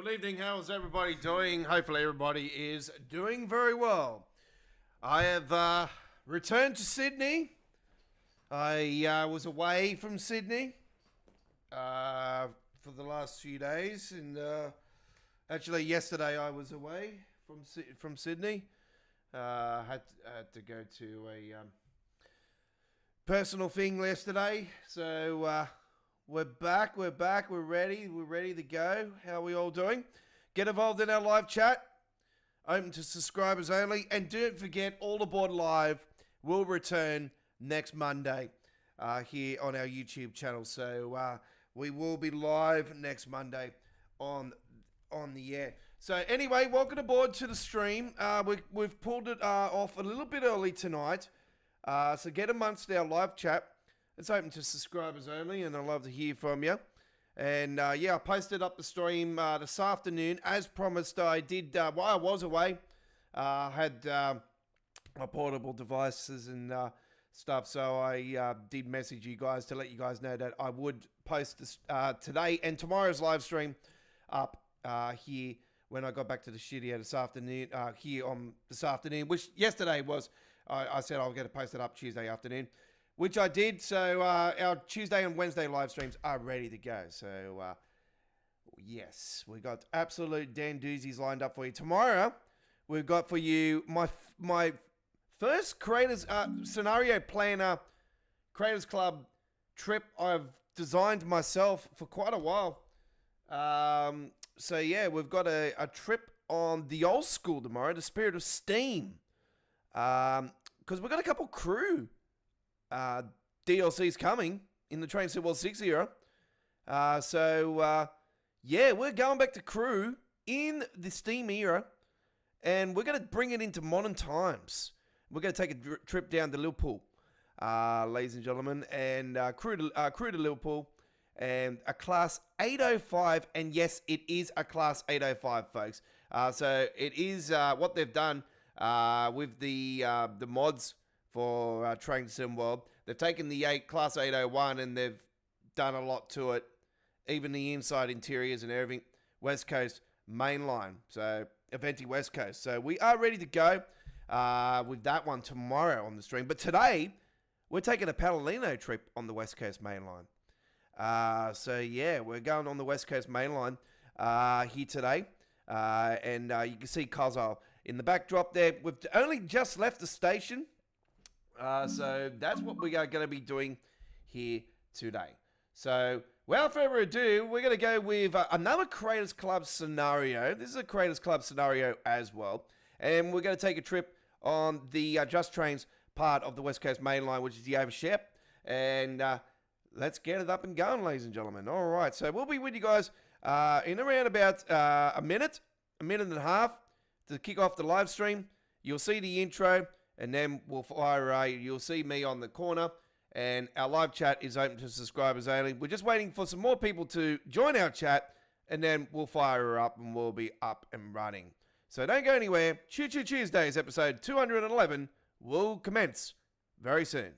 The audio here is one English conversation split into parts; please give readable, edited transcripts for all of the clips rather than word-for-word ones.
Good evening. How's everybody doing? Hopefully, everybody is doing very well. I have returned to Sydney. I was away from Sydney for the last few days, and actually, yesterday I was away from Sydney. Had to go to a personal thing yesterday, so we're back. We're ready. We're ready to go. How are we all doing? Get involved in our live chat. Open to subscribers only. And don't forget, All Aboard Live will return next Monday here on our YouTube channel. So we will be live next Monday on the air. So anyway, welcome aboard to the stream. We've pulled it off a little bit early tonight. So get amongst our live chat. It's open to subscribers only, and I'd love to hear from you. And I posted up the stream this afternoon. As promised, I did, while I was away, had my portable devices and stuff. So I did message you guys to let you guys know that I would post this, today and tomorrow's live stream up here when I got back to the studio this afternoon, this afternoon, which yesterday was, I said I'll get it posted up Tuesday afternoon, which I did. So our Tuesday and Wednesday live streams are ready to go. So yes, we got absolute Dan doozies lined up for you. Tomorrow, we've got for you my first Creators Scenario Planner Creators Club trip I've designed myself for quite a while. So yeah, we've got a trip on the old school tomorrow, the Spirit of Steam. Because we've got a couple crew DLCs coming in the Train Sim World 6 era. Yeah, we're going back to crew in the Steam era, and we're going to bring it into modern times. We're going to take a trip down to Liverpool, ladies and gentlemen, and crew to Liverpool, and a Class 805, and yes, it is a Class 805, folks. So it is what they've done with the mods for Train Sim World. They've taken the Class 801 and they've done a lot to it. Even the inside interiors and everything. West Coast mainline. So, Aventi West Coast. So, we are ready to go with that one tomorrow on the stream. But today, we're taking a Palomino trip on the West Coast mainline. So, yeah, we're going on the West Coast mainline here today. And you can see Cozile in the backdrop there. We've only just left the station. So that's what we are going to be doing here today. So without further ado, we're going to go with another Creators Club scenario. This is a Creators Club scenario as well. And we're going to take a trip on the Just Trains part of the West Coast Main Line, which is the Overship. And let's get it up and going, ladies and gentlemen. All right, so we'll be with you guys in around about a minute and a half to kick off the live stream. You'll see the intro. And then we'll fire. You'll see me on the corner, and our live chat is open to subscribers only. We're just waiting for some more people to join our chat, and then we'll fire her up, and we'll be up and running. So don't go anywhere. Choo Choo Tuesdays, episode 211, will commence very soon.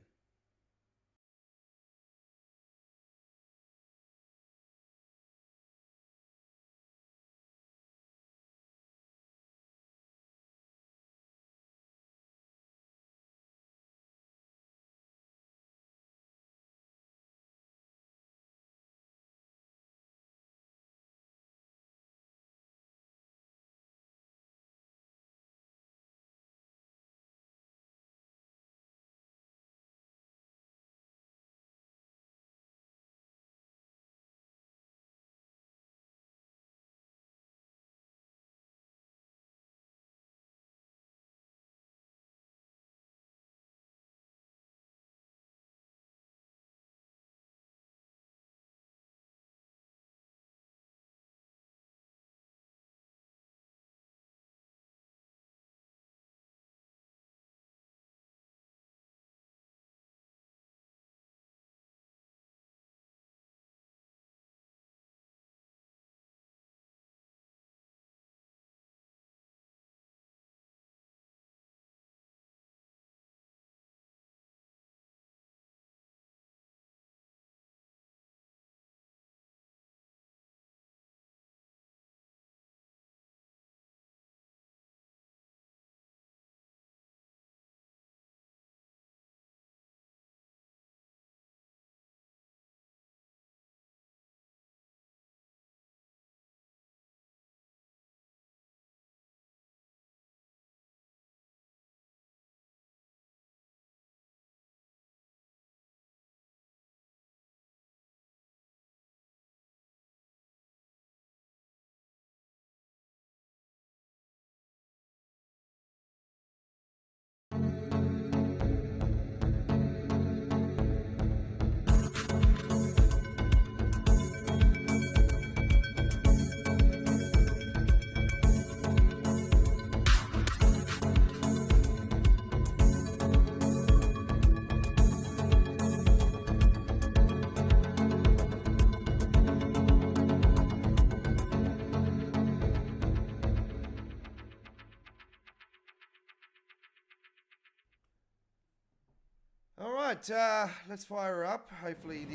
let's fire her up. Hopefully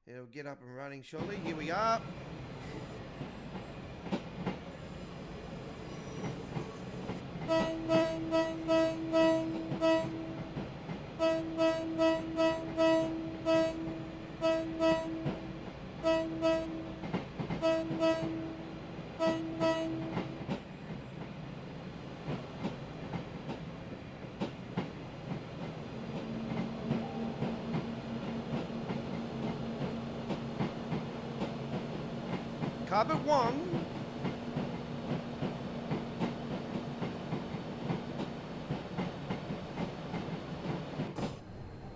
it'll get up and running shortly. Here we are. Carpet 1.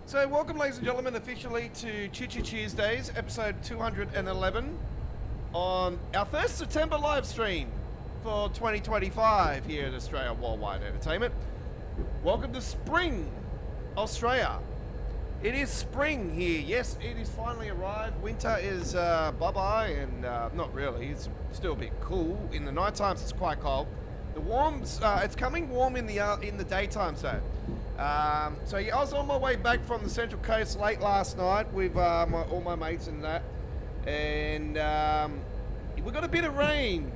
So welcome, ladies and gentlemen, officially to Choo Tuesdays, episode 211 on our first September live stream for 2025 here at Australia Worldwide Entertainment. Welcome to spring, Australia. It is spring here. Yes, it is finally arrived. Winter is bye-bye, and not really. It's still a bit cool. In the night times, it's quite cold. The warms, it's coming warm in the daytime, so yeah, I was on my way back from the Central Coast late last night with all my mates and that, and we got a bit of rain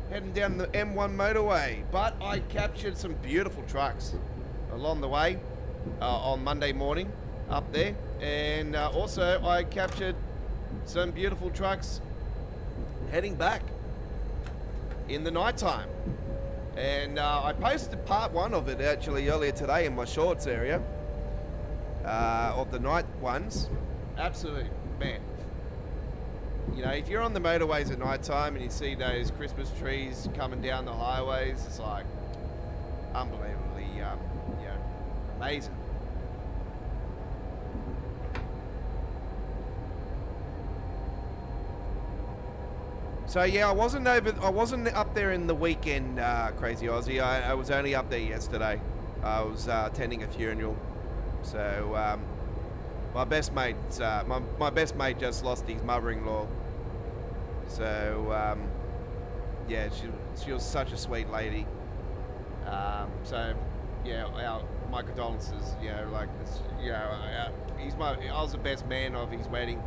heading down the M1 motorway, but I captured some beautiful trucks along the way on Monday morning up there, and also I captured some beautiful trucks heading back in the night time. And I posted part 1 of it actually earlier today in my shorts area of the night ones. Absolutely, man. You know, if you're on the motorways at night time and you see those Christmas trees coming down the highways, it's like unbelievably, amazing. So yeah, I wasn't up there in the weekend, Crazy Aussie. I was only up there yesterday. I was attending a funeral. So my best mate just lost his mother-in-law. So yeah, she was such a sweet lady. So yeah, my condolences. You know, like this, you know, I was the best man of his wedding.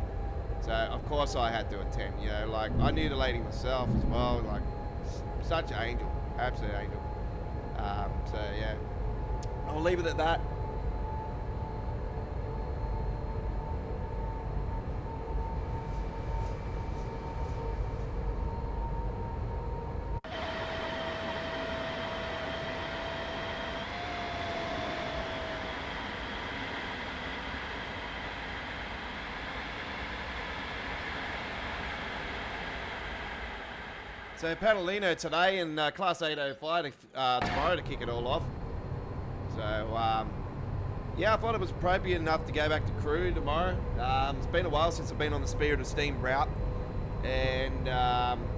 So, of course, I had to attend, you know, like, I knew the lady myself as well, like, such an angel, absolute angel. So, yeah, I'll leave it at that. So Padalino today and Class 805 tomorrow to kick it all off. So yeah, I thought it was appropriate enough to go back to Crew tomorrow. It's been a while since I've been on the Spirit of Steam route, and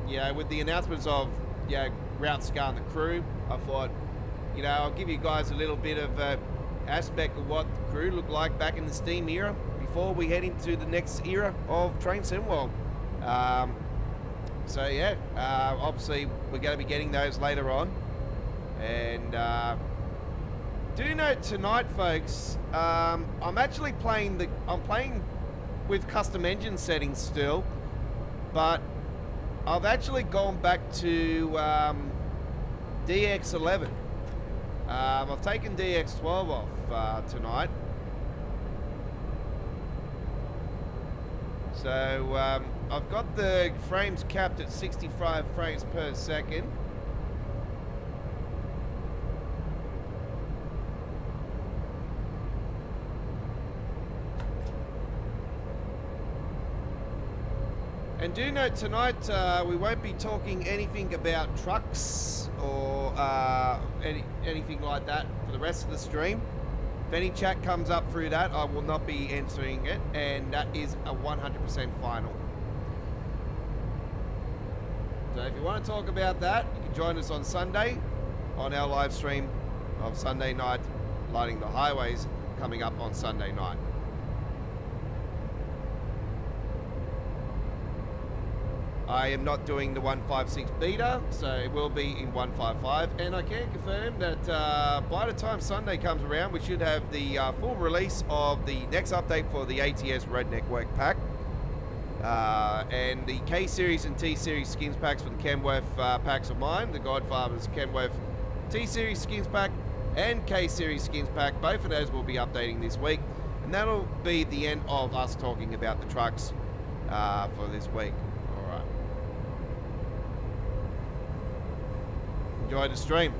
yeah, with the announcements of routes going to Crew, I thought, you know, I'll give you guys a little bit of aspect of what the Crew looked like back in the Steam era before we head into the next era of Train Sim World. So yeah, obviously we're going to be getting those later on, and do note tonight, folks, I'm actually playing with custom engine settings still, but I've actually gone back to DX11. I've taken DX12 off tonight. So I've got the frames capped at 65 frames per second. And do note tonight we won't be talking anything about trucks or anything like that for the rest of the stream. If any chat comes up through that, I will not be answering it, and that is a 100% final. So if you want to talk about that, you can join us on Sunday on our live stream of Sunday night, Lighting the Highways, coming up on Sunday night. I am not doing the 156 beta, so it will be in 155. And I can confirm that by the time Sunday comes around, we should have the full release of the next update for the ATS Red Network pack. And the K-Series and T-Series skins packs for the Kenworth packs of mine. The Godfather's Kenworth T-Series skins pack and K-Series skins pack. Both of those will be updating this week. And that'll be the end of us talking about the trucks for this week. Alright. Enjoy the stream.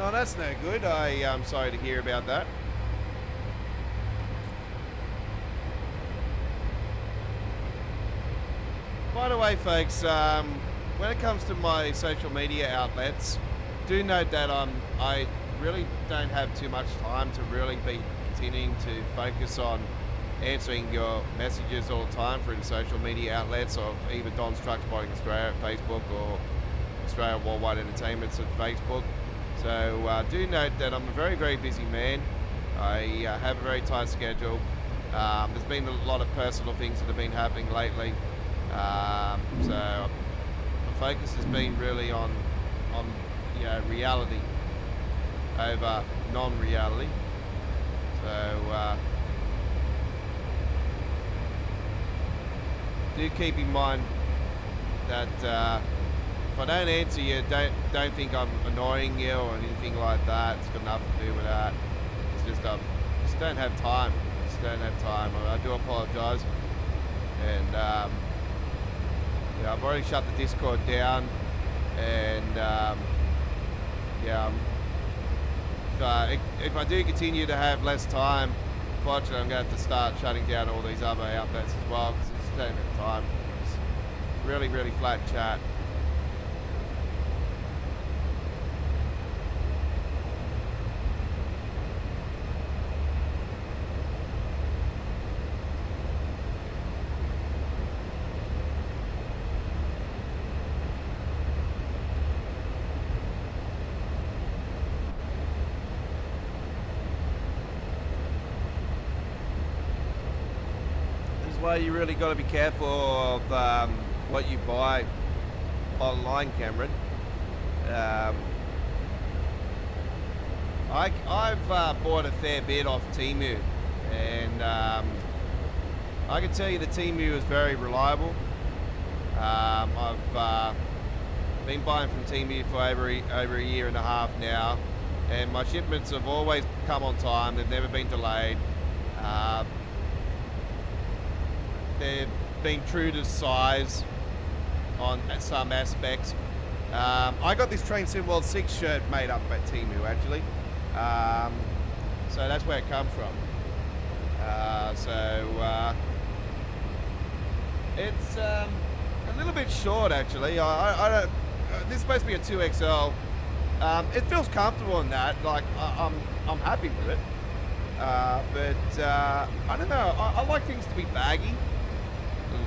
Oh, that's no good. I'm sorry to hear about that. By the way, folks, when it comes to my social media outlets, do note that I really don't have too much time to really be continuing to focus on answering your messages all the time through the social media outlets of either Don's Trucks Buying Australia at Facebook or Australia Worldwide Entertainments at Facebook. So do note that I'm a very, very busy man. I have a very tight schedule. There's been a lot of personal things that have been happening lately. So my focus has been really on reality over non-reality. So do keep in mind that if I don't answer you, don't think I'm annoying you or anything like that. It's got nothing to do with that. It's just just don't have time. Just don't have time. I do apologise. And I've already shut the Discord down. And if I do continue to have less time, unfortunately I'm going to have to start shutting down all these other outlets as well because it's just don't have time. It's really, really flat chat. Why you really got to be careful of what you buy online, Cameron. I've bought a fair bit off Temu, and I can tell you the Temu is very reliable. I've been buying from Temu for over a year and a half now, and my shipments have always come on time. They've never been delayed. They've been true to size on some aspects. I got this Train Sim World 6 shirt made up at Temu actually. So that's where it comes from. It's a little bit short actually. I don't. This is supposed to be a 2XL. It feels comfortable in that. Like I'm happy with it. But I don't know. I like things to be baggy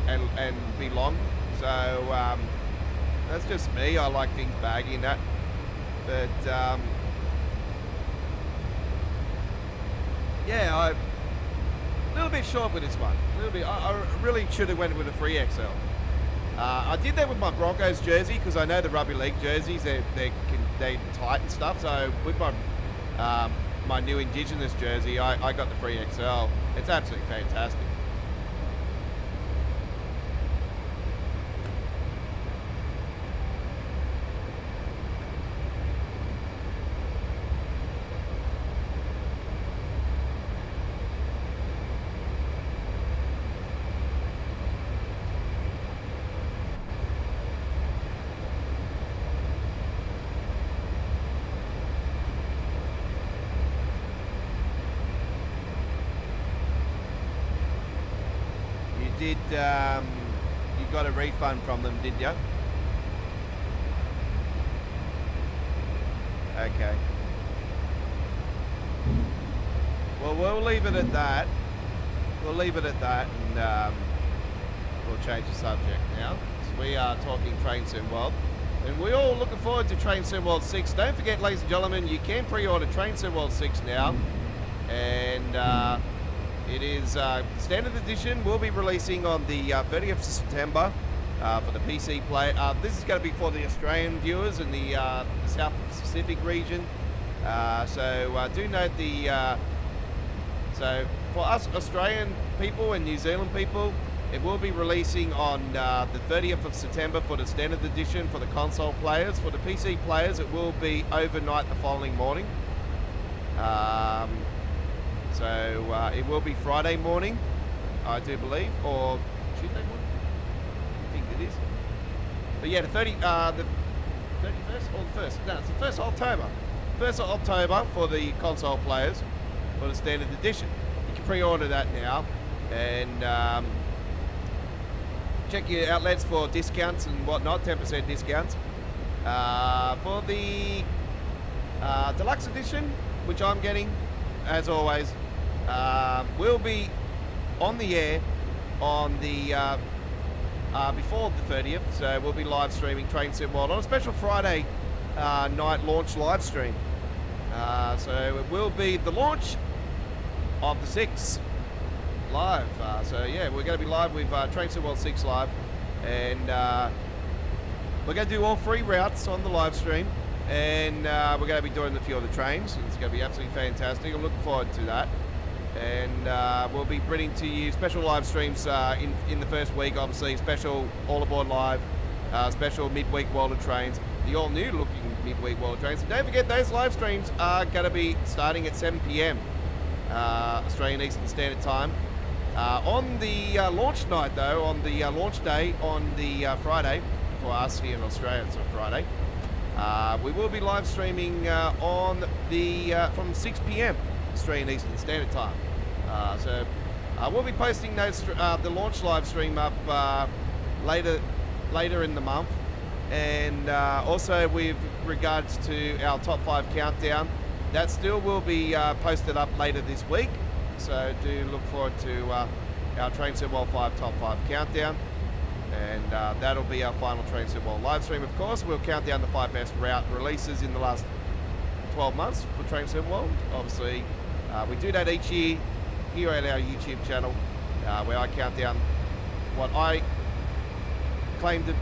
and be long. So that's just me. I like things baggy and that. But yeah, I'm a little bit short with this one. A little bit. I really should have went with a 3XL. I did that with my Broncos jersey because I know the rugby league jerseys they tight and stuff. So with my my new Indigenous jersey, I got the 3XL. It's absolutely fantastic. did. You got a refund from them, did you? Okay. Well, we'll leave it at that. We'll leave it at that, and we'll change the subject now. So we are talking Train Sim World, and we're all looking forward to Train Sim World 6. Don't forget, ladies and gentlemen, you can pre-order Train Sim World 6 now, and it is standard edition. Will be releasing on the 30th of September for the PC play. This is going to be for the Australian viewers in the South Pacific region. So do note the. So for us Australian people and New Zealand people, it will be releasing on the 30th of September for the standard edition for the console players. For the PC players, it will be overnight the following morning. So it will be Friday morning, I do believe, or Tuesday morning. I think it is. But yeah, the 31st or the 1st? No, it's the 1st of October. 1st of October for the console players for the standard edition. You can pre-order that now, and check your outlets for discounts and whatnot, 10% discounts. For the deluxe edition, which I'm getting, as always, will be on the air on the before the 30th, so we'll be live streaming Train Sim World on a special Friday night launch live stream. So it will be the launch of the 6 live. So yeah, we're going to be live with Train Sim World 6 live, and we're going to do all 3 routes on the live stream, and we're going to be doing a few of the trains. It's going to be absolutely fantastic. I'm looking forward to that, and we'll be bringing to you special live streams in the first week. Obviously, special All Aboard Live, special midweek World of Trains, the all new looking midweek World of Trains. And don't forget, those live streams are going to be starting at 7 p.m. Australian Eastern Standard Time. On the launch night, though, on the launch day on the Friday, for us here in Australia, it's a Friday, we will be live streaming on the from 6 p.m. Australian Eastern Standard Time. So we'll be posting those the launch live stream up later in the month, and also with regards to our top 5 countdown, that still will be posted up later this week. So do look forward to our Train Sim World 5 top 5 countdown, and that'll be our final Train Sim World live stream. Of course, we'll count down the 5 best route releases in the last 12 months for Train Sim World. Obviously, we do that each year here at our YouTube channel, where I count down what I claim to,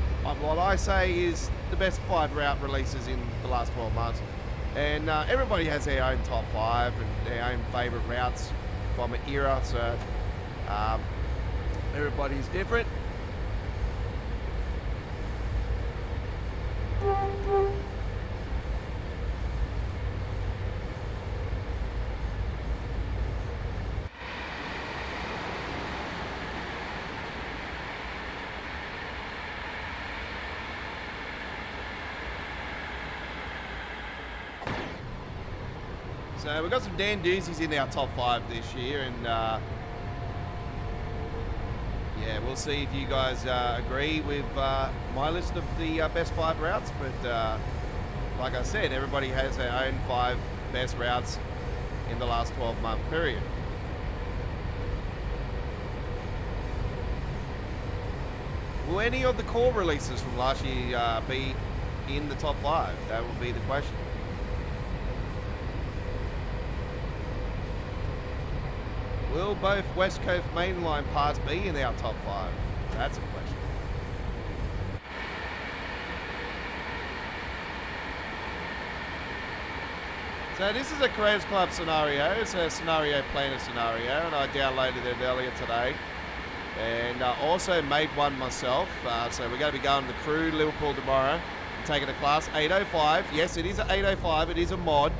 what I say is the best 5 route releases in the last 12 months. And everybody has their own top 5 and their own favourite routes from an era, so everybody's different. So we've got some Dan doozies in our top 5 this year, and yeah, we'll see if you guys agree with my list of the best 5 routes. But like I said, everybody has their own 5 best routes in the last 12-month period. Will any of the core releases from last year be in the top 5? That will be the question. Will both West Coast mainline parts be in our top 5? That's a question. So this is a Creators Club scenario. It's a scenario planner scenario, and I downloaded it earlier today, and also made one myself. So we're going to be going to Crew Liverpool tomorrow and taking a class 805. Yes, it is an 805. It is a mod.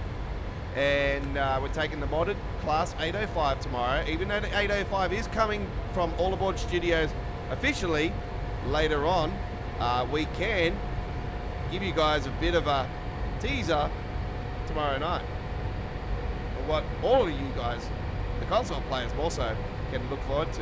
And we're taking the modded class 805 tomorrow. Even though the 805 is coming from All Aboard Studios officially later on, we can give you guys a bit of a teaser tomorrow night for what all of you guys, the console players, also can look forward to.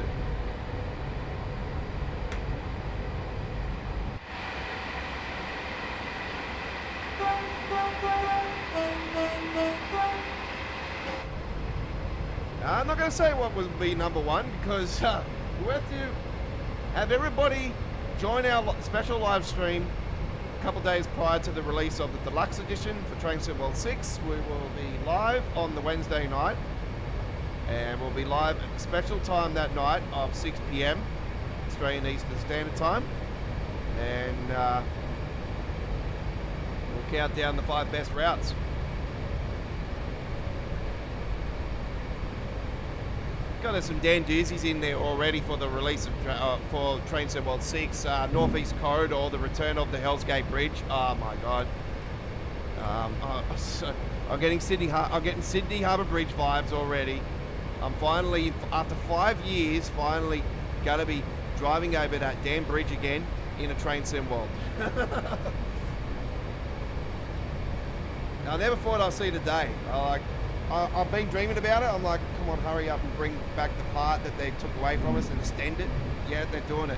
I'm not going to say what would be number one because we have to have everybody join our special live stream a couple days prior to the release of the deluxe edition for Train Sim World 6. We will be live on the Wednesday night, and we'll be live at a special time that night of 6 p.m. Australian Eastern Standard Time, and we'll count down the 5 best routes. Got some Dan doozies in there already for the release of for Train Sim World 6, Northeast Corridor, the return of the Hell's Gate Bridge. Oh my god! I'm getting Sydney Harbour Bridge vibes already. I'm finally, after 5 years, finally gonna be driving over that damn bridge again in a Train Sim World. I never thought I'd see the day. I've been dreaming about it. I'm like, come on, hurry up and bring back the part that they took away from us and extend it. Yeah, they're doing it.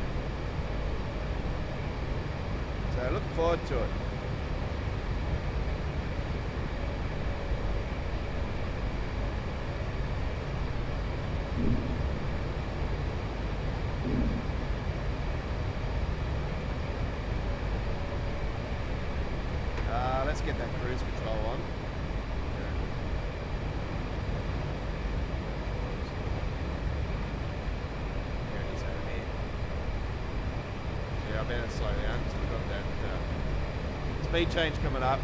So looking forward to it. Let's get that cruise control on. I better slow down because we've got that speed change coming up.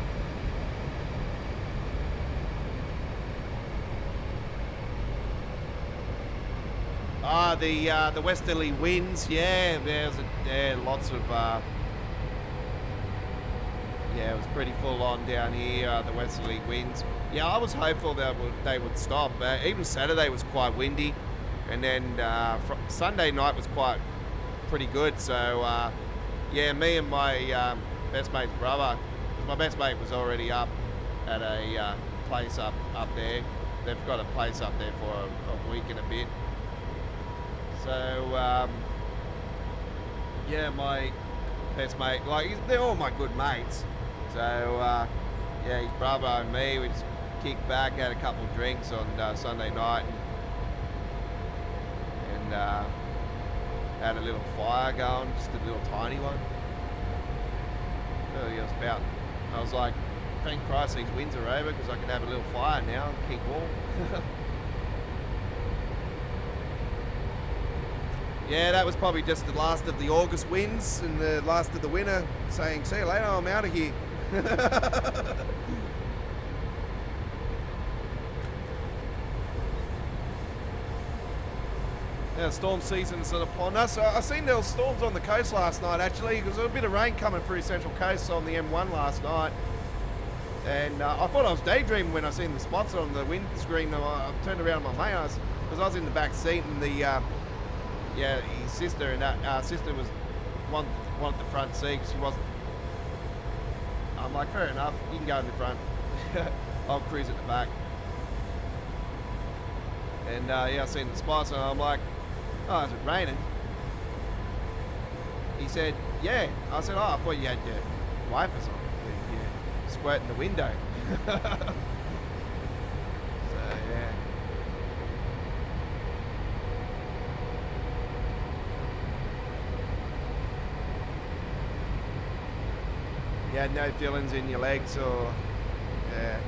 The westerly winds, yeah, there's lots of yeah, it was pretty full on down here, the westerly winds. Yeah, I was hopeful that they would stop. Even Saturday was quite windy, and then Sunday night was pretty good. So yeah, me and my best mate's brother, my best mate was already up at a place up there. They've got a place up there for a week and a bit. So yeah, my best mate, they're all my good mates. So yeah, his brother and me, we just kicked back, had a couple of drinks on Sunday night, and had a little fire going, just a little tiny one. I was like, thank Christ these winds are over because I can have a little fire now and keep warm. Yeah, that was probably just the last of the August winds and the last of the winter saying, see you later, I'm out of here. Yeah, storm season is upon us. I seen there was storms on the coast last night actually, because there was a bit of rain coming through Central Coast on the M1 last night. And I thought I was daydreaming when I seen the spots on the windscreen. I turned around to my mate because I was in the back seat, and yeah, his sister and that sister was wanted the front seat. She wasn't. I'm like, fair enough, you can go in the front. I'll cruise at the back. And yeah, I seen the spots, and I'm like, oh, is it raining? He said, yeah. I said, oh, I thought you had your wipers on. You're squirting the window. So, yeah. You had no feelings in your legs or, yeah.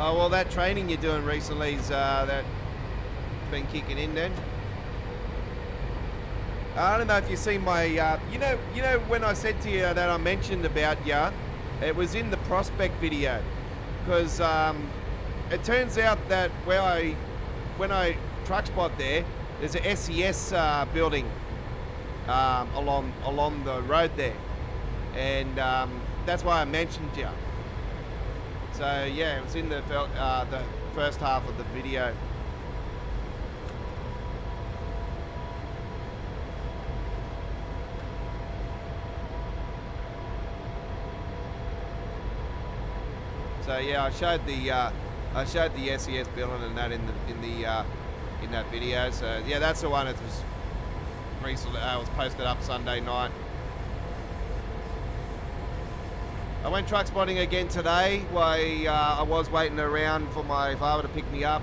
Oh, well, that training you're doing recently is that been kicking in then? I don't know if you've seen my, you know when I said to you that I mentioned about you, it was in the prospect video, because it turns out that when I truck spot there's a SES building along the road there, and that's why I mentioned you. So yeah, it was in the first half of the video. So yeah, I showed the SES building and that in that video. So yeah, that's the one that was recently was posted up Sunday night. I went truck spotting again today. I was waiting around for my father to pick me up.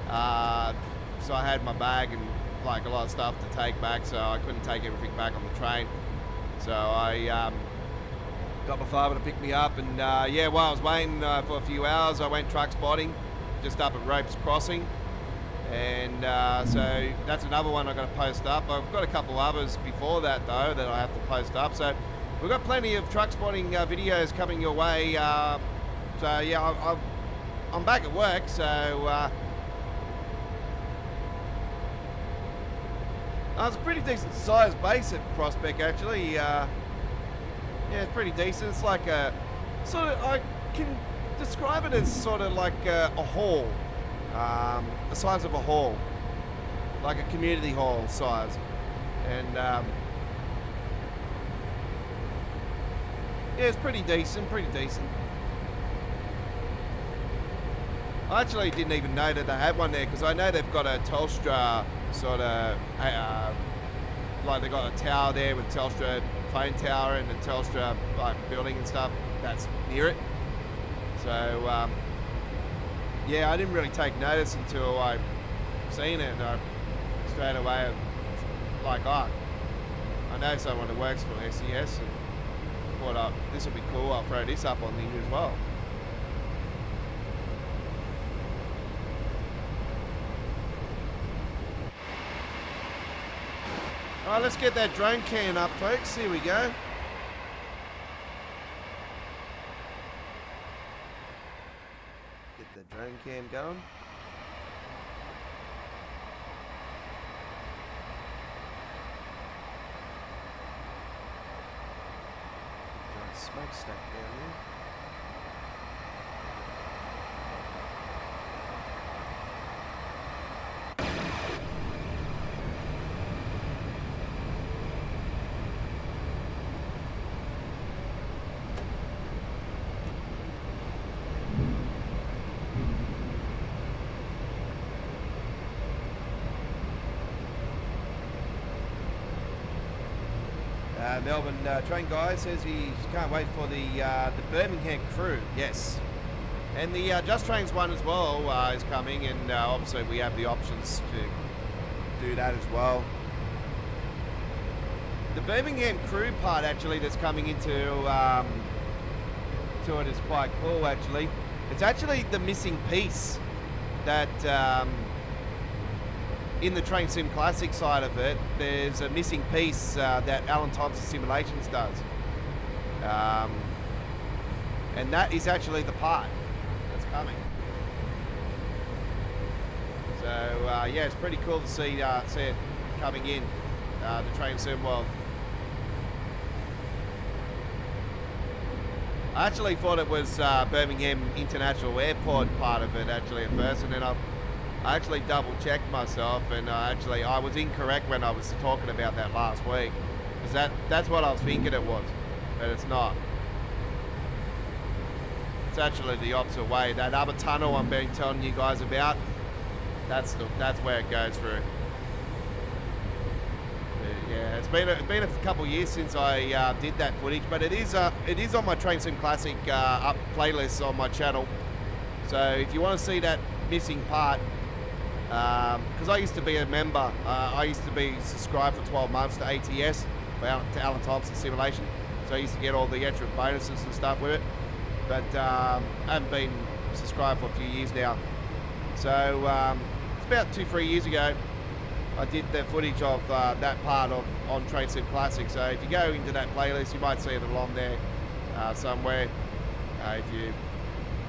So I had my bag and like a lot of stuff to take back, so I couldn't take everything back on the train. So I got my father to pick me up, and yeah, while I was waiting for a few hours, I went truck spotting just up at Ropes Crossing. And so that's another one I've got to post up. I've got a couple others before that though that I have to post up. So we've got plenty of truck spotting videos coming your way. So yeah, I'm back at work. So it's a pretty decent sized base at Prospect actually. Yeah, it's pretty decent. It's like a sort of, I can describe it as sort of like a hall. The size of a hall, like a community hall size, and yeah, it's pretty decent. I actually didn't even know that they had one there, because I know they've got a Telstra sort of, like they've got a tower there with Telstra phone tower and a Telstra like building and stuff that's near it. So yeah, I didn't really take notice until I seen it, and straight away, like, oh, I know someone that works for SES, and thought, this will be cool, I'll throw this up on here as well. Alright, let's get that drone cam up, folks. Here we go. Get the drone cam going. Smokestack down there. Melbourne train guy says he can't wait for the Birmingham crew. Yes, and the Just Trains one as well is coming, and obviously we have the options to do that as well. The Birmingham crew part actually that's coming into to it is quite cool. Actually, it's actually the missing piece that. In the Train Sim Classic side of it, there's a missing piece that Alan Thompson Simulations does. And that is actually the part that's coming. So, yeah, it's pretty cool to see it coming in, the Train Sim world. I actually thought it was Birmingham International Airport part of it actually at first, and then I actually double checked myself, and I was incorrect when I was talking about that last week, because that's what I was thinking it was, but it's not. It's actually the opposite way. That other tunnel I'm been telling you guys about, that's where it goes through. Yeah, it's been a couple of years since I did that footage, but it is on my Train Sim Classic up playlist on my channel. So if you want to see that missing part. Because I used to be a member, I used to be subscribed for 12 months to ATS, to Alan Thompson Simulation, so I used to get all the extra bonuses and stuff with it, but I haven't been subscribed for a few years now. So it's about 2-3 years ago I did the footage of that part on Train Sim Classic, so if you go into that playlist you might see it along there somewhere, if you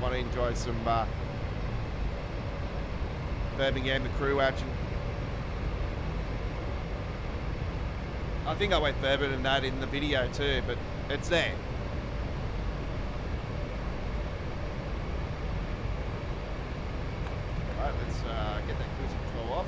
want to enjoy some Birmingham crew action. I think I went further than that in the video too, but it's there. Alright, let's get that cruise control off.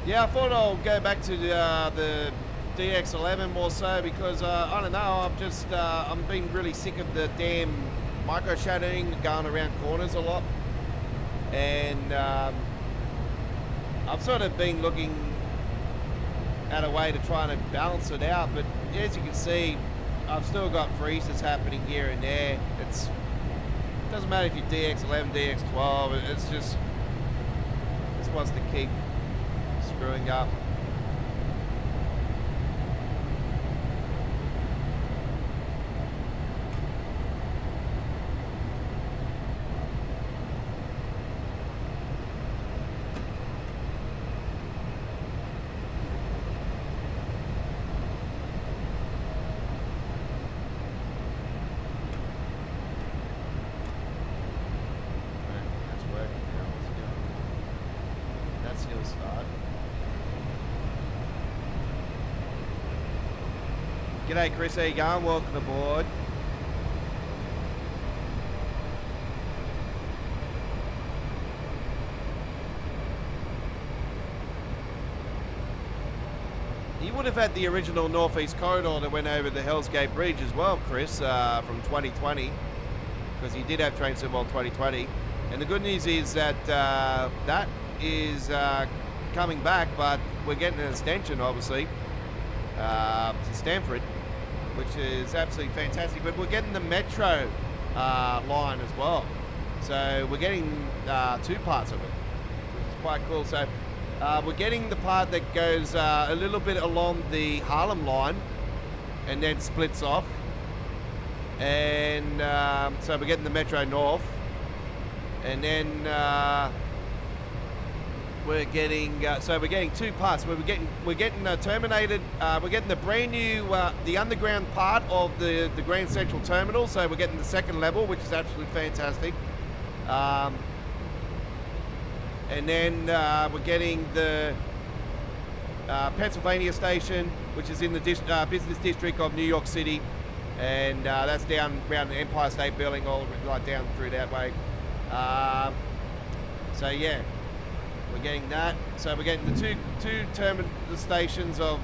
Yeah, I thought I'll go back to the DX11 more so because I don't know. I'm being really sick of the damn micro shadowing going around corners a lot, and I've sort of been looking at a way to try and balance it out. But as you can see, I've still got freezes happening here and there. It doesn't matter if you're DX11, DX12. It's just wants to keep screwing up. G'day Chris, how you going? Welcome aboard. You would have had the original Northeast Corridor that went over the Hell's Gate Bridge as well, Chris, from 2020, because you did have Train Sim World 2020. And the good news is that that is coming back, but we're getting an extension, obviously, to Stamford, which is absolutely fantastic. But we're getting the Metro line as well, so we're getting two parts of it, which is quite cool. So we're getting the part that goes a little bit along the Harlem line and then splits off, and so we're getting the Metro North, and then we're getting we're getting two parts. We're getting terminated. We're getting the brand new the underground part of the Grand Central Terminal. So we're getting the second level, which is absolutely fantastic. And then we're getting the Pennsylvania Station, which is in the business district of New York City, and that's down around the Empire State Building, all right down through that way. So yeah. We're getting that. So we're getting the two terminal stations of,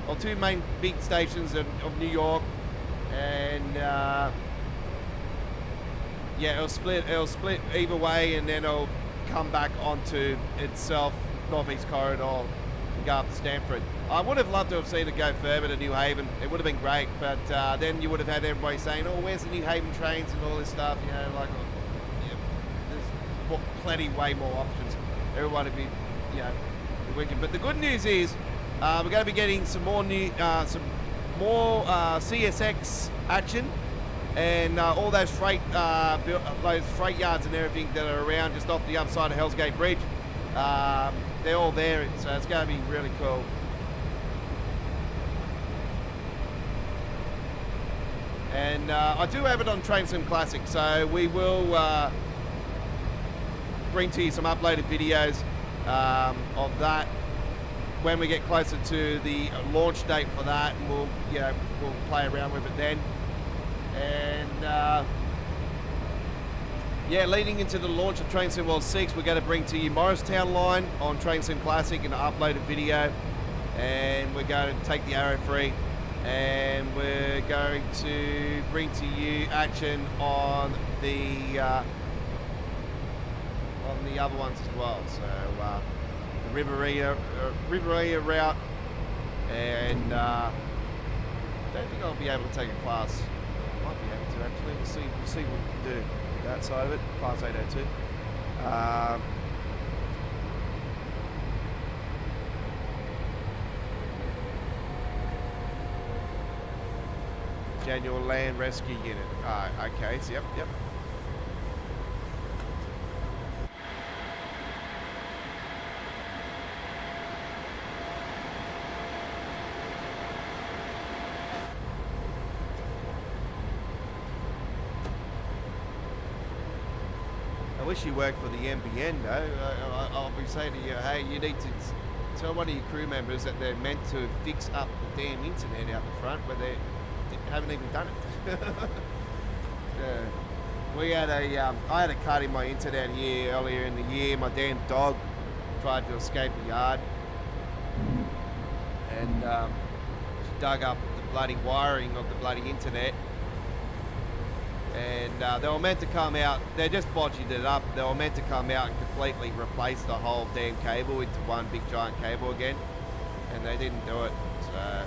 or two main big stations of New York, and yeah, it'll split either way, and then it'll come back onto itself, Northeast Corridor, and go up to Stamford. I would have loved to have seen it go further to New Haven. It would have been great, but then you would have had everybody saying, "Oh, where's the New Haven trains?" and all this stuff. You know, like, yeah, there's plenty, way more options. Everyone would be, you know, winking. But the good news is we're going to be getting some more CSX action, and all those freight yards and everything that are around just off the other side of Hell's Gate Bridge. They're all there, so it's going to be really cool. And I do have it on Train Sim Classic, so we will bring to you some uploaded videos of that when we get closer to the launch date for that, and we'll play around with it then. And yeah, leading into the launch of Train Sim World 6, we're going to bring to you Morristown line on Train Sim Classic in an uploaded video, and we're going to take the arrow free, and we're going to bring to you action on the other ones as well. So the Riverina route, and don't think I'll be able to take a class. Might be able to actually. We'll see what we can do that side of it. Class 802. Daniel Land Rescue Unit. Okay, so yep. I wish you worked for the NBN though. I'll be saying to you, hey, you need to tell one of your crew members that they're meant to fix up the damn internet out the front, but they haven't even done it. We had I had a cut in my internet here earlier in the year. My damn dog tried to escape the yard, and dug up the bloody wiring of the bloody internet. And they were meant to come out, they're just bodging it up. They were meant to come out and completely replace the whole damn cable into one big giant cable again. And they didn't do it, so...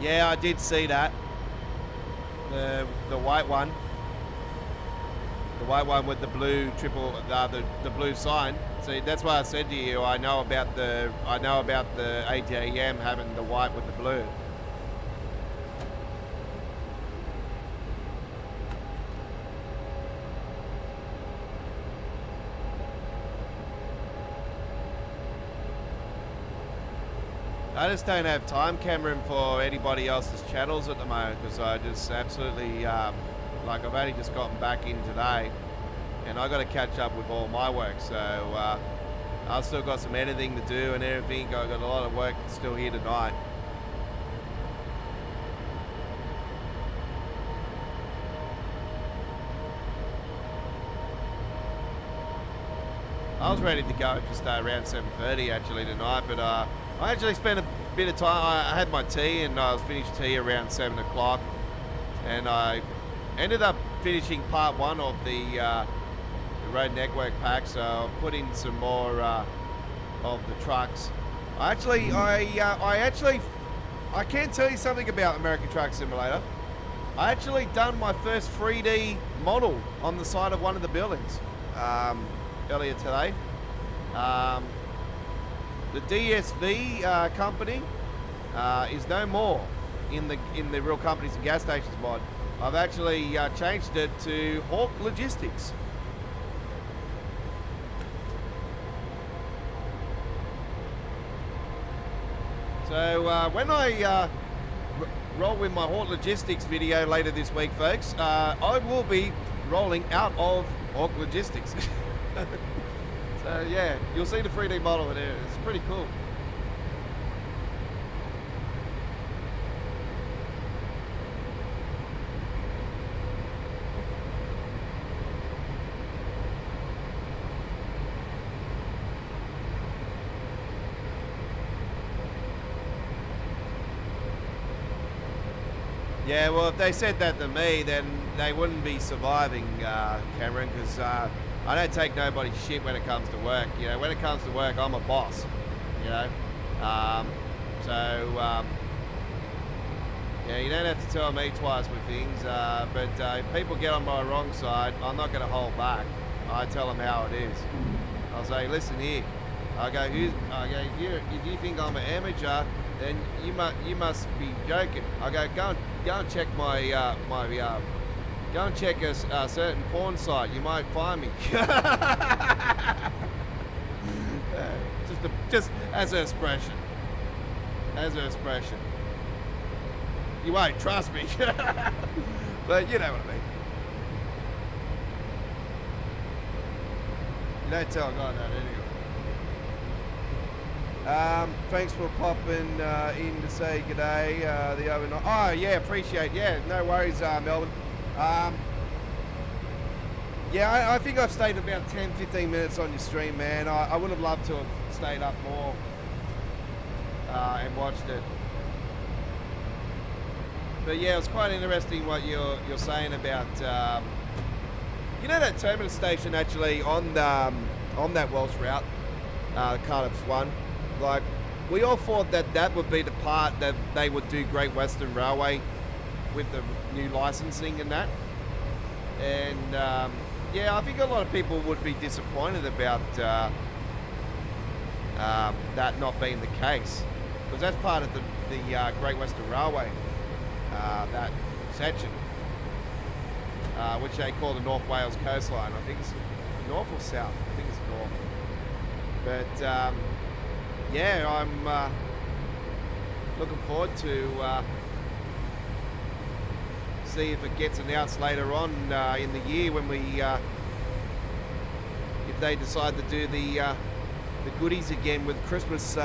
Yeah, I did see that. The white one. The white one with the blue triple, the blue sign. See, that's why I said to you, I know about the AJM having the white with the blue. I just don't have time, Cameron, for anybody else's channels at the moment because I just absolutely, like I've only just gotten back in today and I got to catch up with all my work. So I've still got some editing to do and everything. I've got a lot of work still here tonight. I was ready to go just around 7:30 actually tonight, but I actually spent a bit of time. I had my tea and I was finished tea around 7 o'clock, and I ended up finishing part 1 of the road network pack. So I've put in some more of the trucks. I can tell you something about American Truck Simulator. I actually done my first 3D model on the side of one of the buildings earlier today. The DSV company is no more in the Real Companies and Gas Stations mod. I've actually changed it to Hawk Logistics. So when I roll with my Hawk Logistics video later this week, folks, I will be rolling out of Hawk Logistics. So yeah, you'll see the 3D model in there. It's pretty cool. Yeah, well, if they said that to me, then they wouldn't be surviving, Cameron, because I don't take nobody's shit when it comes to work. You know, when it comes to work, I'm a boss, you know. Yeah, you don't have to tell me twice with things, but if people get on my wrong side, I'm not going to hold back. I tell them how it is. I'll say, listen here. If you think I'm an amateur, then you must be joking. I go and check my go and check a certain porn site. You might find me. Just as an expression. As an expression. You won't trust me, but you know what I mean. You don't tell a guy that anyway. Thanks for popping in to say g'day. The overnight. Oh yeah, appreciate. Yeah, no worries, Melbourne. Yeah, I think I've stayed about 10-15 minutes on your stream, man. I would have loved to have stayed up more and watched it. But yeah, it was quite interesting what you're saying about, you know, that terminus station actually on that Welsh route, Cardiff one. Like, we all thought that would be the part that they would do Great Western Railway with the new licensing and that. And yeah, I think a lot of people would be disappointed about that not being the case, because that's part of the Great Western Railway, that section, which they call the North Wales coastline. I think it's north or south. I think it's north. But yeah, I'm looking forward to see if it gets announced later on in the year when we they decide to do the goodies again with Christmas,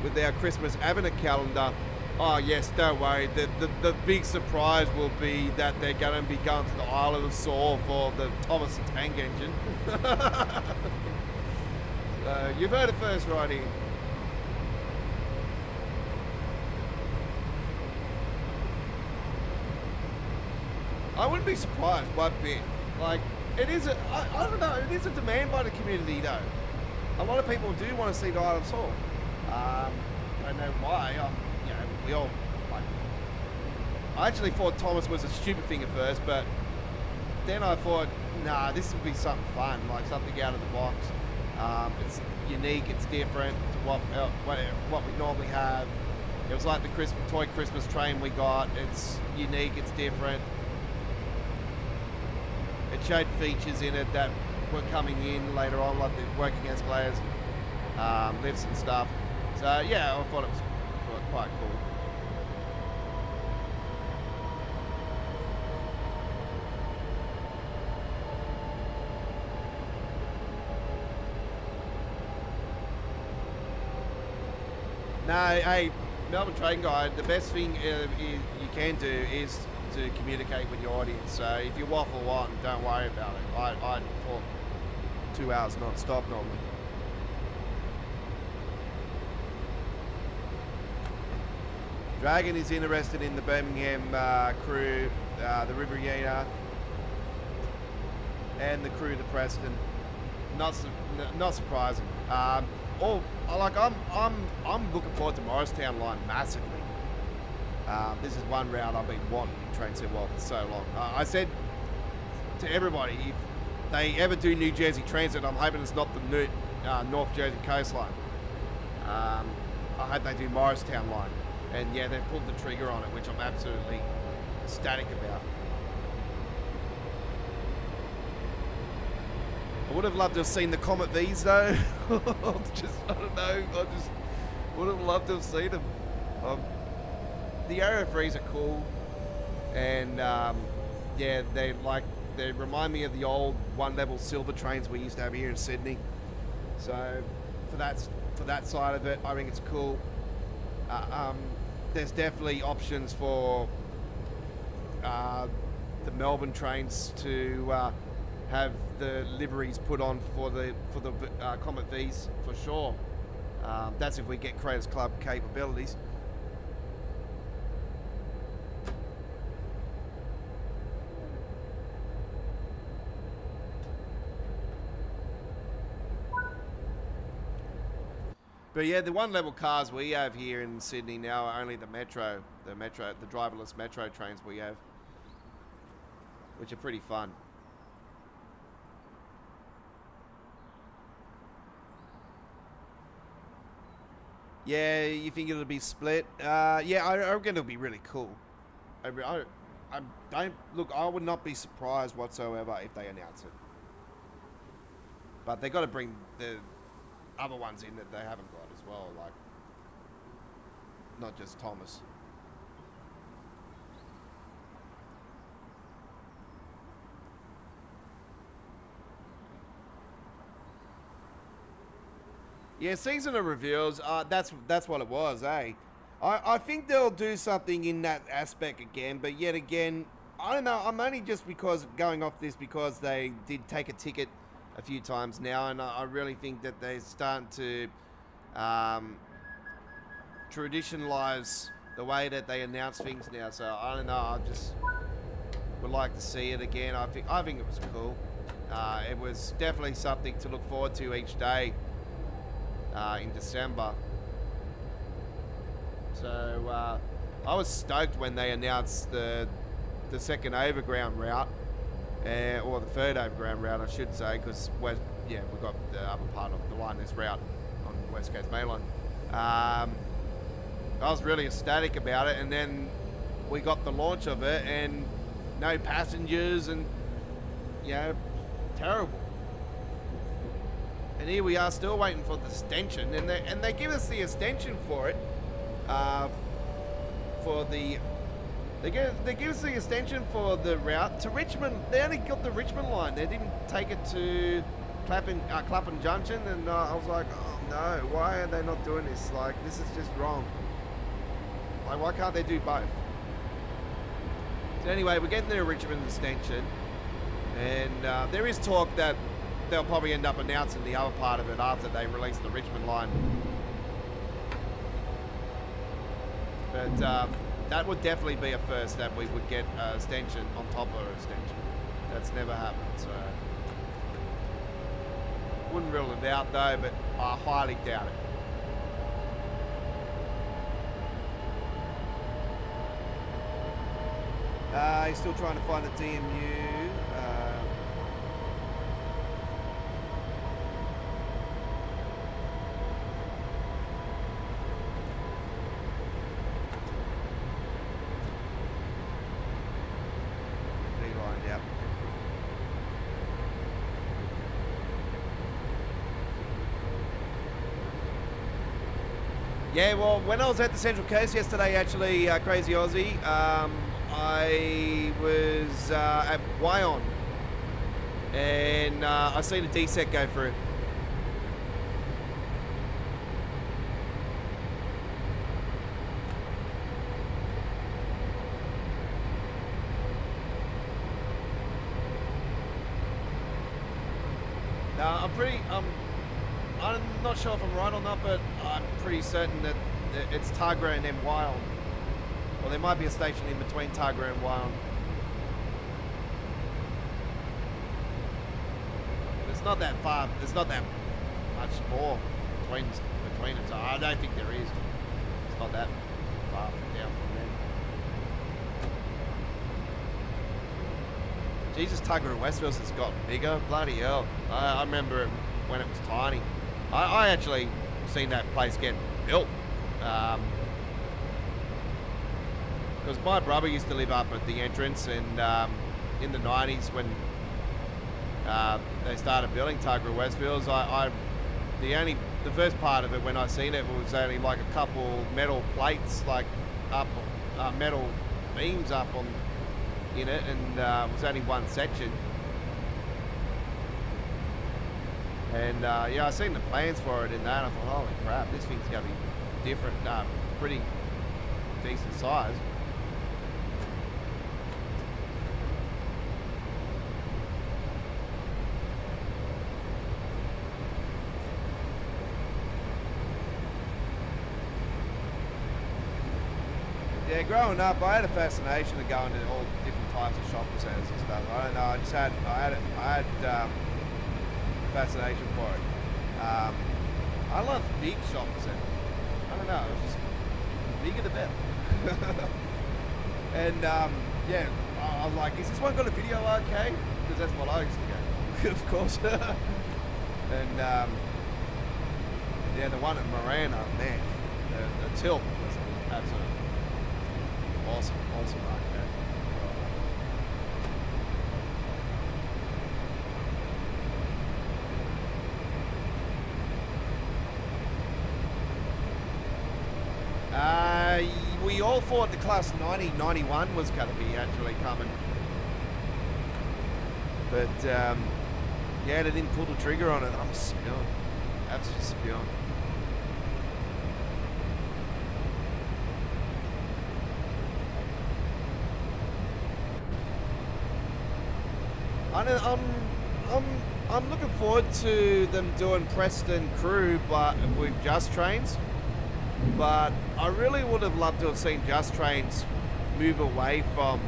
with our Christmas advent calendar. Oh yes, don't worry. The big surprise will be that they're going to be going to the Isle of Saw for the Thomas the Tank Engine. You've heard it first right here. I wouldn't be surprised one bit. Like, it is I don't know, it is a demand by the community though. A lot of people do want to see the Isle of Saw. I don't know why. We all, like, I actually thought Thomas was a stupid thing at first, but then I thought, nah, this would be something fun, like something out of the box. It's unique, it's different to what we normally have. It was like the toy Christmas train we got. It's unique, it's different. It showed features in it that were coming in later on, like the working escalators, lifts and stuff. So yeah, I thought it was quite cool. No, hey, Melbourne Train Guide, the best thing you can do is to communicate with your audience. So if you waffle on, don't worry about it. I talk 2 hours non-stop normally. Dragon is interested in the Birmingham crew, the Riviera, and the crew to Preston. Not surprising. I'm looking forward to Morristown line massively. This is one route I've been wanting in Train Set World for so long. I said to everybody, if they ever do New Jersey Transit, I'm hoping it's not the new North Jersey coastline. I hope they do Morristown line. And yeah, they've pulled the trigger on it, which I'm absolutely ecstatic about. I would have loved to have seen the Comet V's though. I don't know, I just would have loved to have seen them. The Aero 3s are cool, and yeah, they remind me of the old one-level silver trains we used to have here in Sydney. So for that side of it, I think it's cool. There's definitely options for the Melbourne trains to have the liveries put on for the Comet V's for sure. That's if we get Creators Club capabilities. But yeah, the one-level cars we have here in Sydney now are only the driverless metro trains we have, which are pretty fun. Yeah, you think it'll be split? Yeah, I reckon it'll be really cool. I would not be surprised whatsoever if they announce it. But they got to bring the other ones in that they haven't got as well, like not just Thomas. Yeah, season of reveals, that's what it was, eh? I think they'll do something in that aspect again, but yet again, I don't know, I'm only just going off this because they did take a ticket a few times now, and I really think that they're starting to traditionalize the way that they announce things now. So I don't know, I just would like to see it again. I think it was cool. It was definitely something to look forward to each day in December. So I was stoked when they announced the second overground route. Or the third overground route, I should say, because we've got the other part of the line, this route on the West Coast Main Line. I was really ecstatic about it, and then we got the launch of it, and no passengers, and terrible. And here we are, still waiting for the extension, and they give us the extension for it, They give us the extension for the route to Richmond. They only got the Richmond line. They didn't take it to Clapham Junction, and I was like, oh no, why are they not doing this? Like, this is just wrong. Like, why can't they do both? So anyway, we're getting the Richmond extension, and there is talk that they'll probably end up announcing the other part of it after they release the Richmond line. But that would definitely be a first, that we would get an extension on top of an extension. That's never happened, so wouldn't rule it out though, but I highly doubt it. He's still trying to find a DMU. V-line, yep. Yeah, well, when I was at the Central Coast yesterday, actually, Crazy Aussie, I was at Wyong, and I seen a D-set go through. I'm not sure if I'm right or not, but I'm pretty certain that it's Tuggerah and then Wyong. Well, there might be a station in between Tuggerah and Wyong. It's not that far. There's not that much more between them. So I don't think there is. It's not that far down from there. Jesus, Tuggerah Westfields has gotten bigger. Bloody hell. I remember it when it was tiny. I actually seen that place get built. Because my brother used to live up at the entrance, and in the 90s when they started building Tuggerah Westfields, the first part of it when I seen it was only like a couple metal plates, like up metal beams up in it, and it was only one section. And yeah, I seen the plans for it in that, and I thought, holy crap, this thing's gonna be different, pretty decent size. Yeah, growing up, I had a fascination of going to all different types of shopping centres and stuff. I don't know, I had fascination for it. I love big shopping centres. I don't know, it was just the bigger the better. And yeah, I was like, is this one got a video arcade? Because that's what I used to go, of course. And yeah, the one at Miranda, man, the tilt was absolutely awesome arcade. We all thought the Class 90-91 was going to be actually coming. But, yeah, they didn't pull the trigger on it. I'm spewing. Absolutely spewing. I'm looking forward to them doing Preston Crew, but with Just Trains. But I really would have loved to have seen Just Trains move away from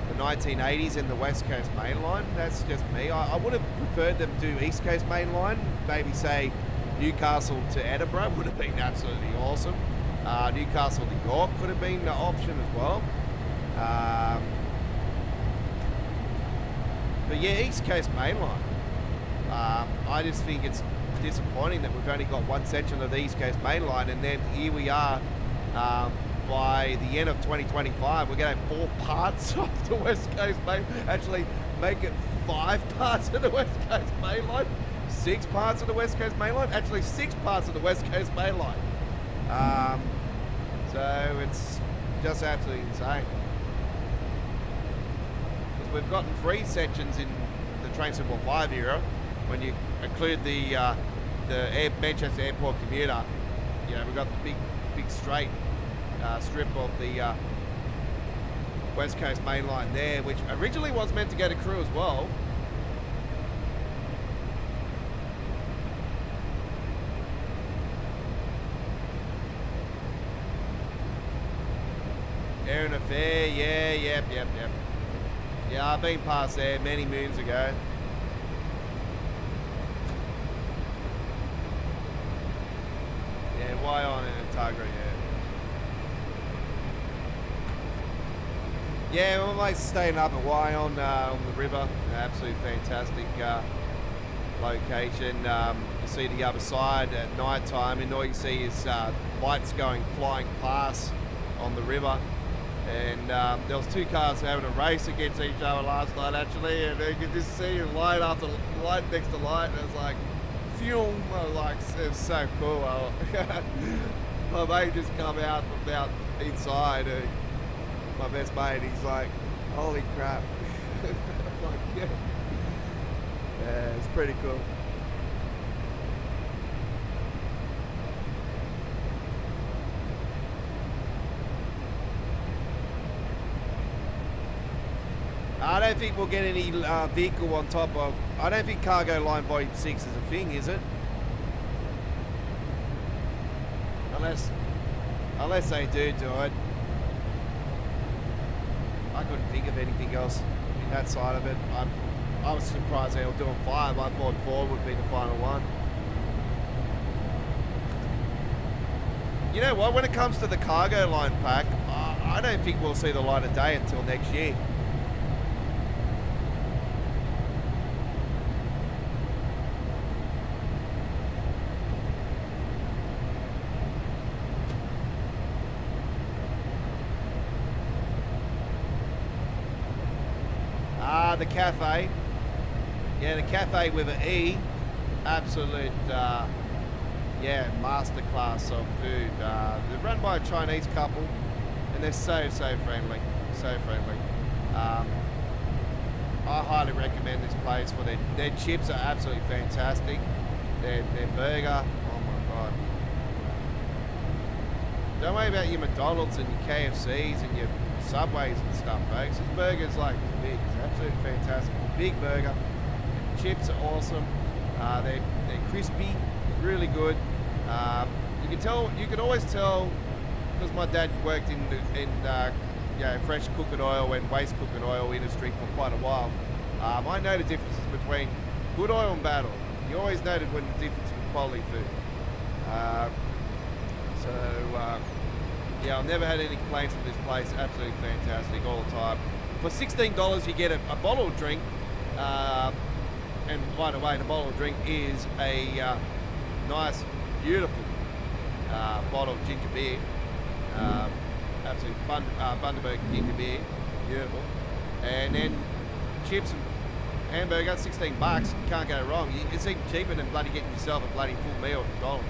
the 1980s and the West Coast Main Line. That's just me. I would have preferred them do East Coast Main Line. Maybe say Newcastle to Edinburgh would have been absolutely awesome. Newcastle to York could have been an option as well. But yeah, East Coast Main Line. I just think it's disappointing that we've only got one section of the East Coast Main Line, and then here we are by the end of 2025 we're going to have 4 parts of the West Coast Main, actually make it 5 parts of the West Coast Main Line, 6 parts of the West Coast Main Line, actually 6 parts of the West Coast Main Line. So it's just absolutely insane, because we've gotten 3 sections in the Train Symbol 5 era, when you include the Manchester Airport commuter, you know, we've got the big straight strip of the West Coast main line there, which originally was meant to go to Crew as well. Erin Affair, yeah, yep. Yeah, I've been past there many moons ago. Yeah, Wyon and Targa, yeah. Yeah, my mate's staying up at Wyon on the river. Absolutely fantastic location. You see the other side at night time, and all you see is lights flying past on the river. And there was two cars having a race against each other last night, actually, and you could just see light after light next to light, and it was like, phew, like, it was so cool. My mate just come out from out inside, and my best mate, he's like, holy crap. Like, yeah, it's pretty cool. I don't think we'll get any vehicle on top of... I don't think cargo line volume 6 is a thing, is it? Unless they do it. I couldn't think of anything else in that side of it. I was surprised they were doing 5. I thought 4 would be the final one. You know what? When it comes to the cargo line pack, I don't think we'll see the light of day until next year. The cafe, yeah, the cafe with an E, absolute, yeah, masterclass of food. They're run by a Chinese couple, and they're so friendly, so friendly. I highly recommend this place for their chips are absolutely fantastic. Their burger, oh my god. Don't worry about your McDonald's and your KFCs and your Subways and stuff, folks. This burger's like big. It's absolutely fantastic. Big burger. Chips are awesome. They're crispy, really good. You can always tell, because my dad worked in fresh cooking oil and waste cooking oil industry for quite a while. I know the differences between good oil and bad oil. You always noted when the difference with quality food. Yeah, I've never had any complaints from this place. Absolutely fantastic all the time. For $16, you get a bottle of drink. And by the way, the bottle of drink is a nice, beautiful bottle of ginger beer. Absolutely Bundaberg ginger beer. Beautiful. And then chips and hamburger, $16. Can't go wrong. It's even cheaper than bloody getting yourself a bloody full meal at McDonald's.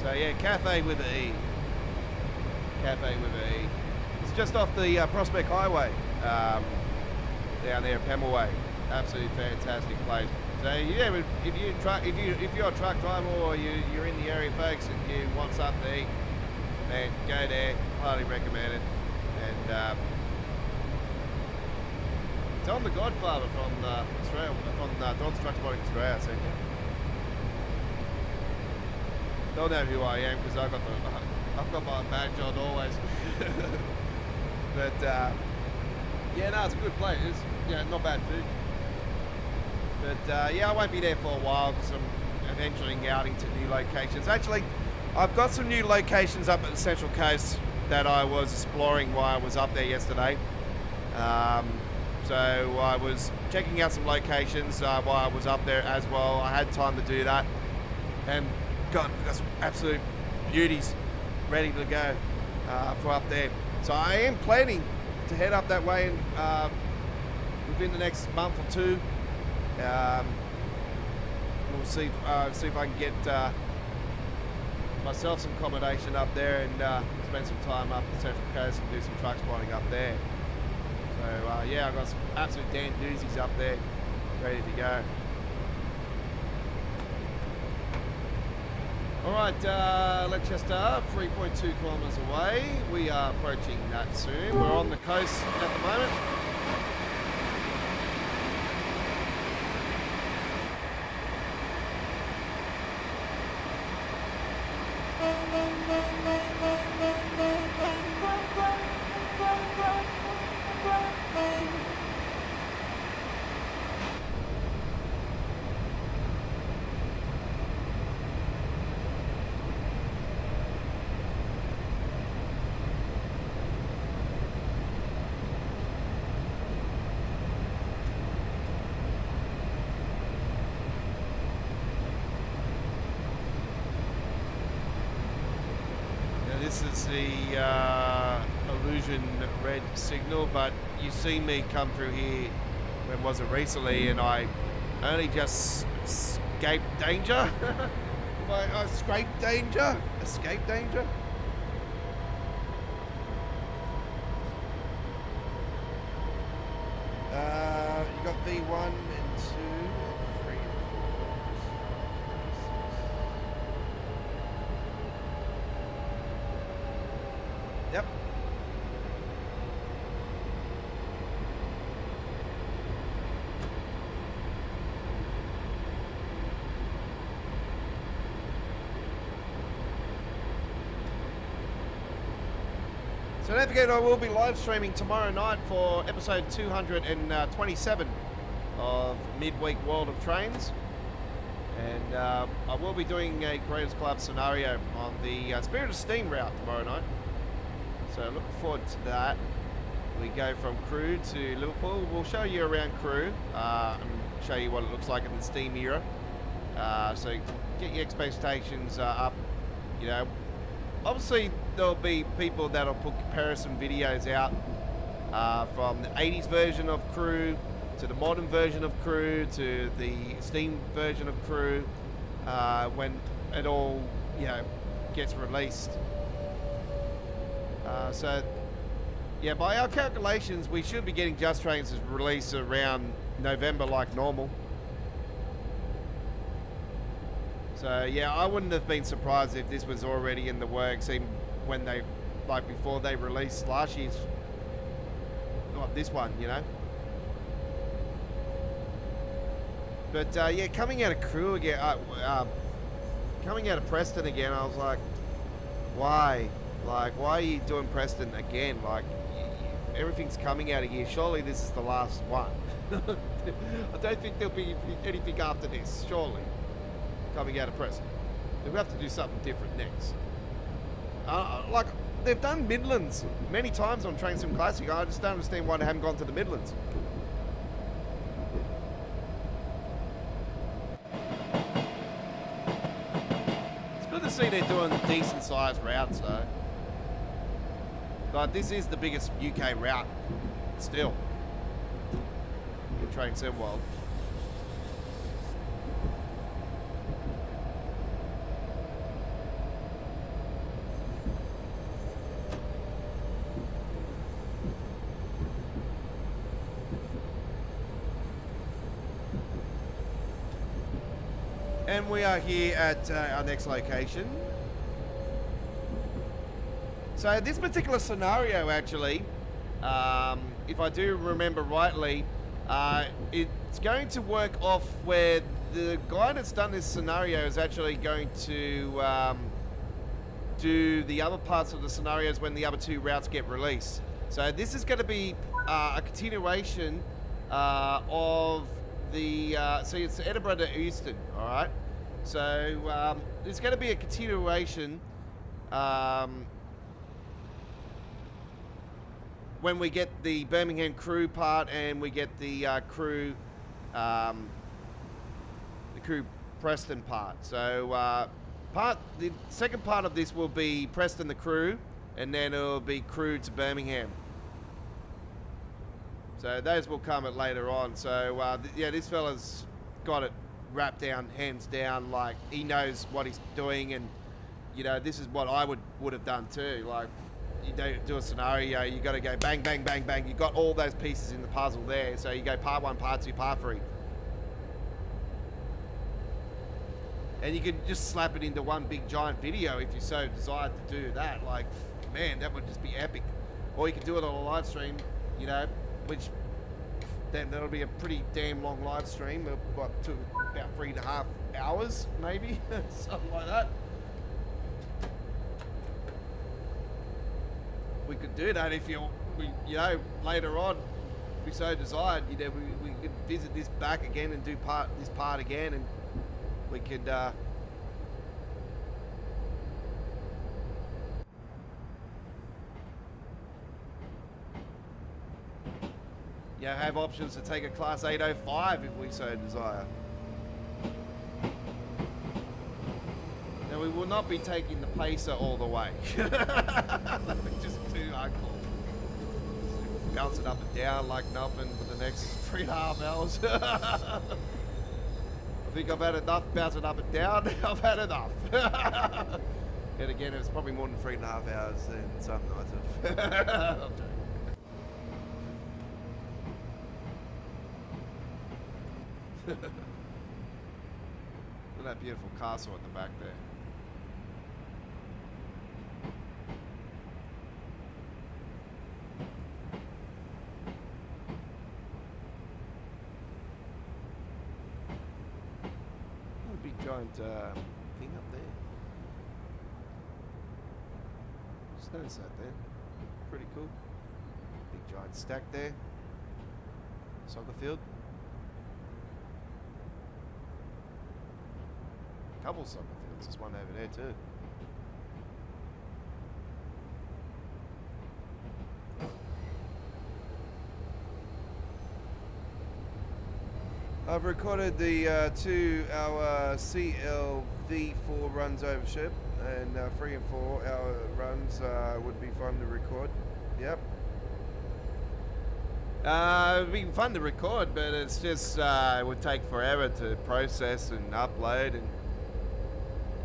So yeah, cafe with an E. Cafe with an E. It's just off the Prospect Highway down there at Pembleway. Absolutely fantastic place. So yeah, if you're a truck driver or you're in the area, folks, and you want something to eat, man, go there. Highly recommend it. And tell them the Godfather from Australia, from Don's Truck Spotting Australia, sent you. They'll know who I am because I've got my badge on always. But yeah, no, it's a good place. It's not bad food. But yeah, I won't be there for a while because I'm venturing out into new locations. Actually, I've got some new locations up at the Central Coast that I was exploring while I was up there yesterday. So I was checking out some locations while I was up there as well. I had time to do that, and got some absolute beauties ready to go for up there. So I am planning to head up that way within the next month or two. we'll see if I can get myself some accommodation up there and spend some time up the Central Coast and do some truck spotting up there. So yeah, I've got some absolute damn doozies up there ready to go. Alright, Leicester, 3.2 kilometres away. We are approaching that soon. We're on the coast at the moment. This is the illusion red signal, but you see me come through here, when was it, recently, and I only just escaped danger. I escaped danger? Escape danger? You got V1 and 2 and 3 and 4. Yep. So don't forget, I will be live streaming tomorrow night for episode 227 of Midweek World of Trains. And I will be doing a Creators Club scenario on the Spirit of Steam route tomorrow night. So looking forward to that. We go from Crewe to Liverpool. We'll show you around Crewe and show you what it looks like in the Steam era. So get your expectations up. You know, obviously there'll be people that'll put comparison videos out from the 80s version of Crewe to the modern version of Crewe to the Steam version of Crewe when it all, you know, gets released. So yeah, by our calculations, we should be getting Just Trains released around November like normal. So yeah, I wouldn't have been surprised if this was already in the works, even when they, like before they released last year's, not this one, you know. But yeah, coming out of Crewe again, coming out of Preston again, I was like, why? Like, why are you doing Preston again? Like, everything's coming out of here. Surely this is the last one. I don't think there'll be anything after this, surely, coming out of Preston. They'll have to do something different next. Like, they've done Midlands many times on Train Sim Classic. I just don't understand why they haven't gone to the Midlands. It's good to see they're doing decent sized routes though. But this is the biggest UK route still in Train Sim World. And we are here at our next location. So this particular scenario, actually, if I do remember rightly, it's going to work off where the guy that's done this scenario is actually going to do the other parts of the scenarios when the other two routes get released. So this is going to be a continuation of the, so it's Edinburgh to Euston, all right? So there's going to be a continuation when we get the Birmingham Crewe part and we get the Crewe Preston part. So the second part of this will be Preston to Crewe, and then it'll be Crewe to Birmingham. So those will come at later on. So yeah, this fella's got it wrap down, hands down. Like, he knows what he's doing, and you know, this is what I would have done too. Like, you do a scenario, you got to go bang, bang, bang, bang. You got all those pieces in the puzzle there, so you go part 1, part 2, part 3. And you can just slap it into one big giant video if you so desired to do that. Like, man, that would just be epic. Or you could do it on a live stream, you know, which then that'll be a pretty damn long live stream, what, to about 3.5 hours, maybe, something like that. We could do that if you know, later on, if we so desired, you know, we could visit this back again and do this part again, and we could you know, have options to take a Class 805 if we so desire. Now, we will not be taking the Pacer all the way. That'd be just too hardcore. Bouncing up and down like nothing for the next 3.5 hours. I think I've had enough bouncing up and down. I've had enough. And again, it was probably more than 3.5 hours than some nights of. I'm joking. Look at that beautiful castle at the back there. Oh, big giant thing up there. Just noticed that there. Pretty cool. Big giant stack there. Soccer field. Couple soccer fields. There's one over there too. I've recorded the 2-hour CLV4 runs over ship, and 3 and 4 hour runs would be fun to record. Yep. It'd be fun to record, but it's just it would take forever to process and upload, and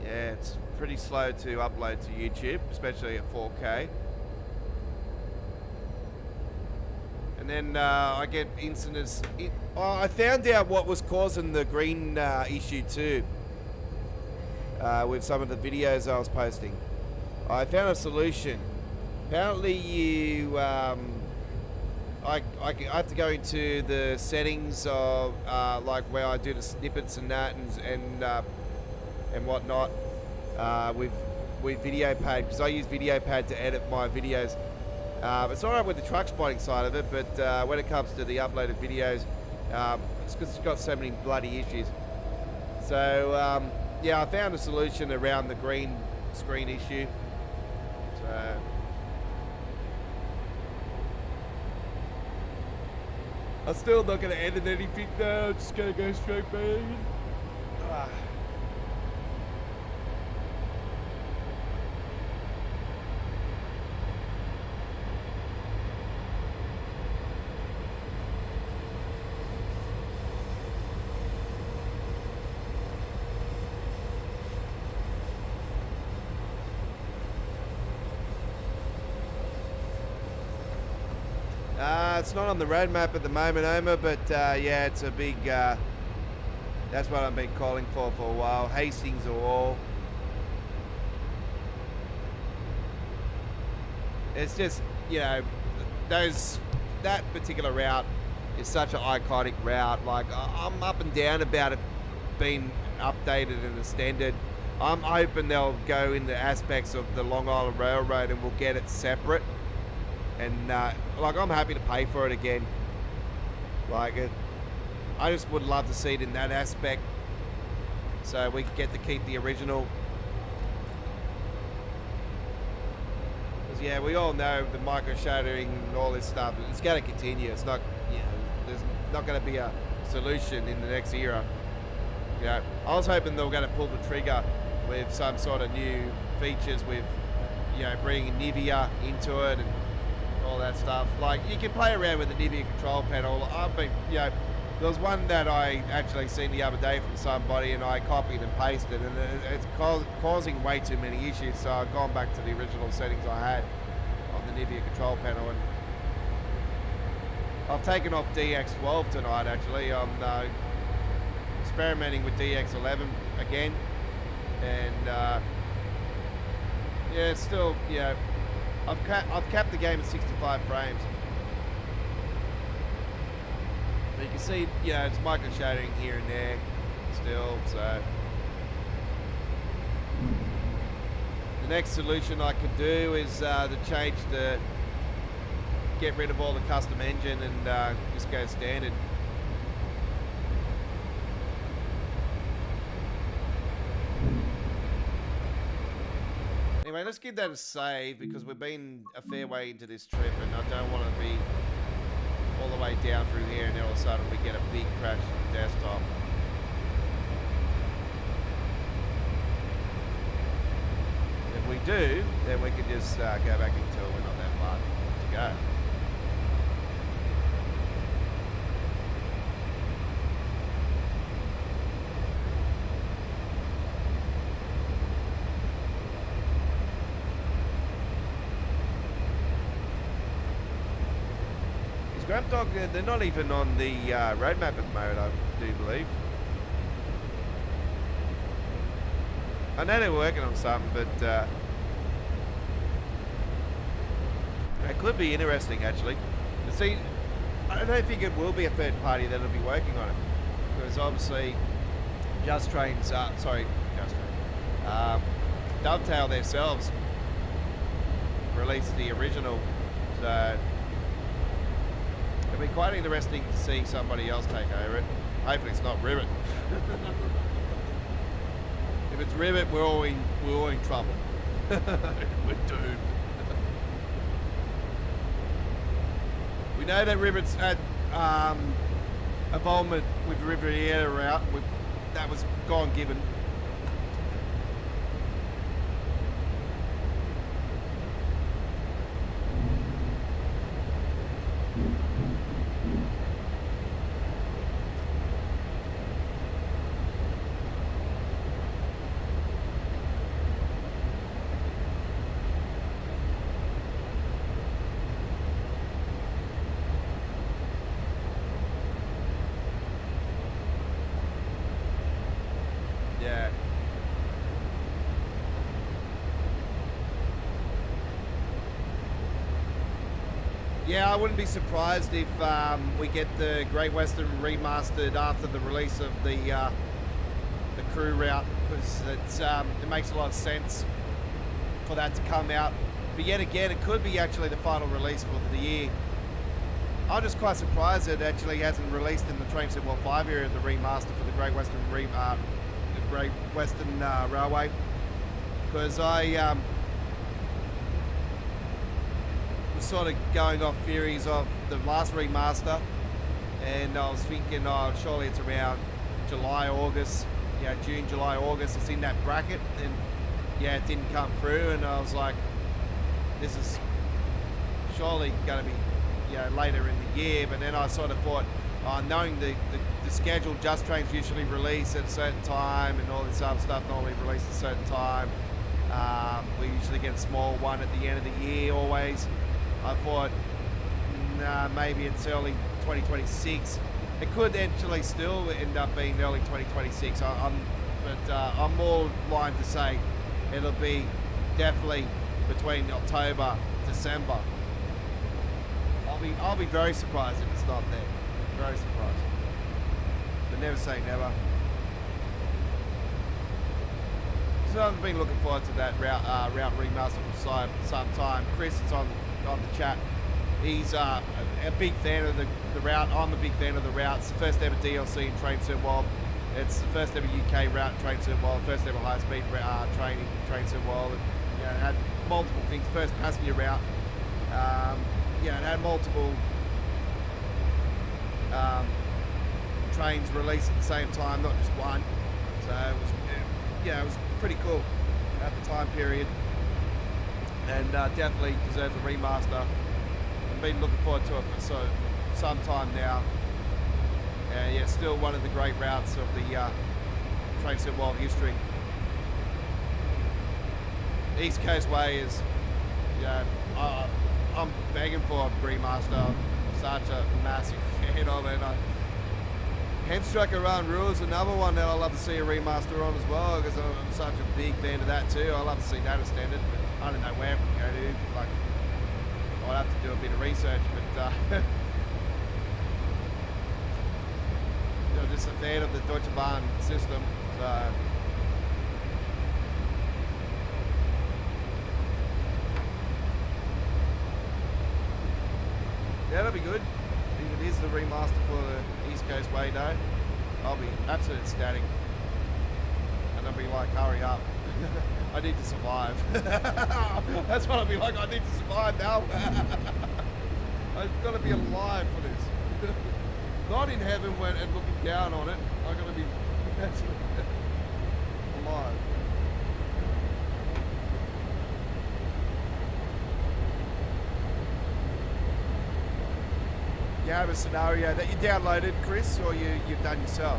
yeah, it's pretty slow to upload to YouTube, especially at 4K. And then I get incidents. I found out what was causing the green issue too, with some of the videos I was posting. I found a solution. Apparently you, I have to go into the settings of like where I do the snippets and that, and whatnot, with VideoPad, because I use VideoPad to edit my videos. It's alright with the truck spotting side of it, but when it comes to the uploaded videos, it's because it's got so many bloody issues. So yeah, I found a solution around the green screen issue. So I'm still not going to edit anything now, I'm just going to go straight back. It's not on the roadmap at the moment, Omer, but yeah, it's a big, that's what I've been calling for a while. Hastings or all. It's just, you know, that particular route is such an iconic route. Like, I'm up and down about it being updated and extended. I'm hoping they'll go into aspects of the Long Island Railroad and we'll get it separate. And like, I'm happy to pay for it again. Like, I just would love to see it in that aspect, so we get to keep the original. Because yeah, we all know the micro shadowing and all this stuff. It's going to continue. It's not, you know, there's not going to be a solution in the next era. You know, I was hoping they were going to pull the trigger with some sort of new features, with, you know, bringing Nivea into it and all that stuff. Like, you can play around with the Nivea control panel. I've been, you know, There was one that I actually seen the other day from somebody, and I copied and pasted, and it's causing way too many issues. So I've gone back to the original settings I had on the Nivea control panel, and I've taken off DX12 tonight. Actually, I'm experimenting with DX11 again, and yeah, it's still, yeah, I've capped the game at 65 frames. But you can see, yeah, it's micro shadowing here and there still. So the next solution I could do is to change get rid of all the custom engine and just go standard. Anyway, let's give that a save because we've been a fair way into this trip and I don't want to be all the way down through here and then all of a sudden we get a big crash on the desktop. If we do, then we can just go back until we're not that far to go. Grab Dog, they're not even on the roadmap at the moment, I do believe. I know they're working on something, but it could be interesting actually. But see, I don't think it will be a third party that'll be working on it, because obviously Dovetail themselves released the original, so it'll be quite interesting to see somebody else take over it. Hopefully it's not Rivet. If it's Rivet, we're all in trouble. We're doomed. We know that Rivet's had involvement with Riviera route. That was gone given. Yeah. Yeah, I wouldn't be surprised if we get the Great Western remastered after the release of the crew route, because it makes a lot of sense for that to come out. But yet again, it could be actually the final release for the year. I'm just quite surprised it actually hasn't released in the Train Sim World 5 area, the remaster for the Great Western Railway, because I was sort of going off theories of the last remaster, and I was thinking, oh, surely it's around July, August, yeah, June, July, August, it's in that bracket, and yeah, it didn't come through, and I was like, this is surely going to be, you know, later in the year. But then I sort of thought, knowing the schedule, Just Trains usually release at a certain time, and all this other stuff normally released at a certain time. We usually get a small one at the end of the year always. I thought, nah, maybe it's early 2026. It could actually still end up being early 2026. I'm more inclined to say it'll be definitely between October, December. I'll be very surprised if it's not there. Very surprised. But never say never. So I've been looking forward to that route remaster for some time. Chris is on the chat. He's a big fan of the route. I'm a big fan of the route. It's the first ever DLC in Train Sim World. It's the first ever UK route in Train Sim World. First ever high speed training Train Sim World. And, you know, it had multiple things. First passenger route. Yeah, it had multiple trains released at the same time, not just one. So it was, yeah, it was pretty cool at the time period, and definitely deserves a remaster. I've been looking forward to it for some time now. Yeah, still one of the great routes of the Train Sim World history. East Coast Way is, yeah, I'm begging for a remaster. I'm such a massive fan of it. Hamstrucker Run Rules, another one that I love to see a remaster on as well, because I'm such a big fan of that too. I love to see that extended, but I don't know where it would go to. Like, I'd have to do a bit of research, but you know, just a fan of the Deutsche Bahn system. So yeah, that'll be good. If it is the remaster for the East Coast Way Day, I'll be absolutely ecstatic. And I'll be like, hurry up. I need to survive. That's what I'll be like, I need to survive now. I've got to be alive for this. Not in heaven when and looking down on it. I've got to be alive. You have a scenario that you downloaded, Chris, or you've done yourself?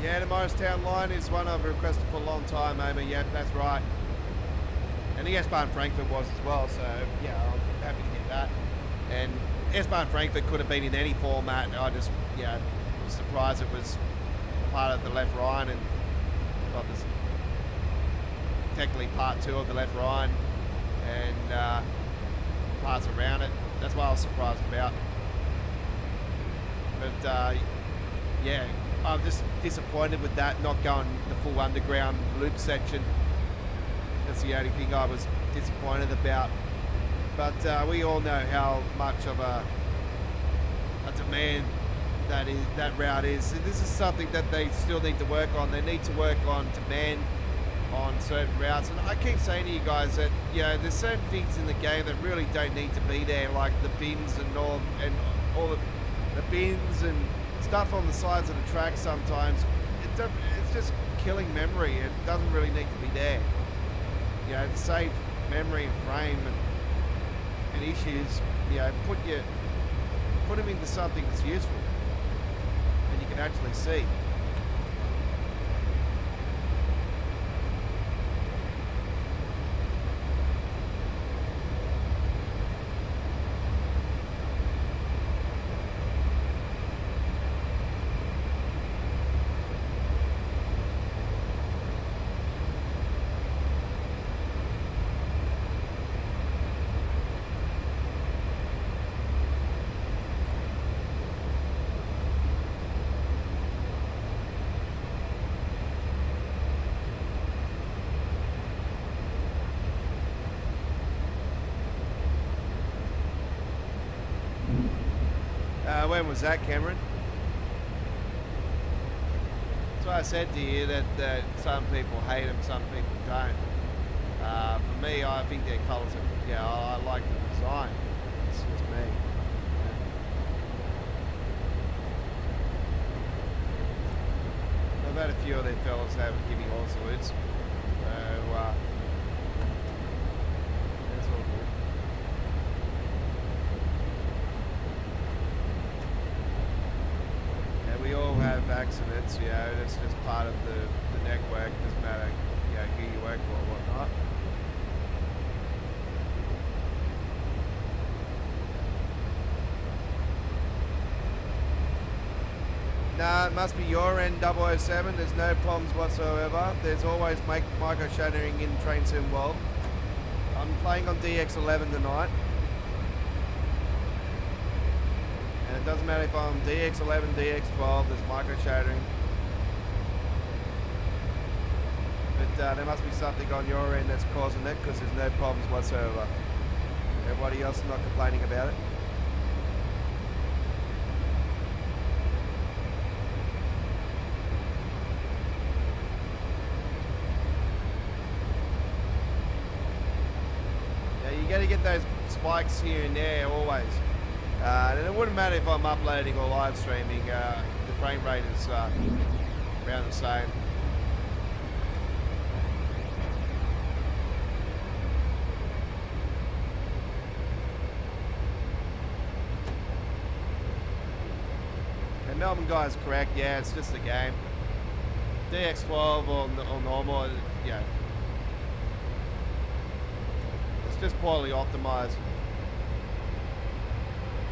Yeah, the Morristown line is one I've requested for a long time, Amy. Yeah, that's right. And the S-Bahn Frankfurt was as well, so yeah, I'm happy to get that. And S-Bahn Frankfurt could have been in any format. I just, yeah, was surprised it was part of the Left Rhine, and well, this technically part 2 of the Left Rhine, and parts around it. That's what I was surprised about. But yeah, I'm just disappointed with that not going the full underground loop section. That's the only thing I was disappointed about. But we all know how much of a demand that route is. So this is something that they still need to work on. They need to work on demand on certain routes. And I keep saying to you guys that, you know, there's certain things in the game that really don't need to be there, like the bins and all the bins and stuff on the sides of the track. Sometimes it's just killing memory. It doesn't really need to be there. You know, to save memory and frame and issues, you know, put them into something that's useful and you can actually see. When was that, Cameron? That's why I said to you that some people hate them, some people don't. For me, I think their colours are, yeah, I like the design. It's just me. I've had a few of their fellas have give me all salutes. So, that's all good. We all have accidents, you know, that's just part of the network. Doesn't matter, you know, who you work for or whatnot. Nah, it must be your end, 007. There's no problems whatsoever. There's always micro-shattering in Train Sim World. I'm playing on DX11 tonight. And it doesn't matter if I'm DX11, DX12, there's micro-shattering. But there must be something on your end that's causing it, because there's no problems whatsoever. Everybody else is not complaining about it. you got to get those spikes here and there always. And it wouldn't matter if I'm uploading or live streaming. The frame rate is around the same. And Melbourne guy's correct. Yeah, it's just a game. DX12 or normal. Yeah. It's just poorly optimized.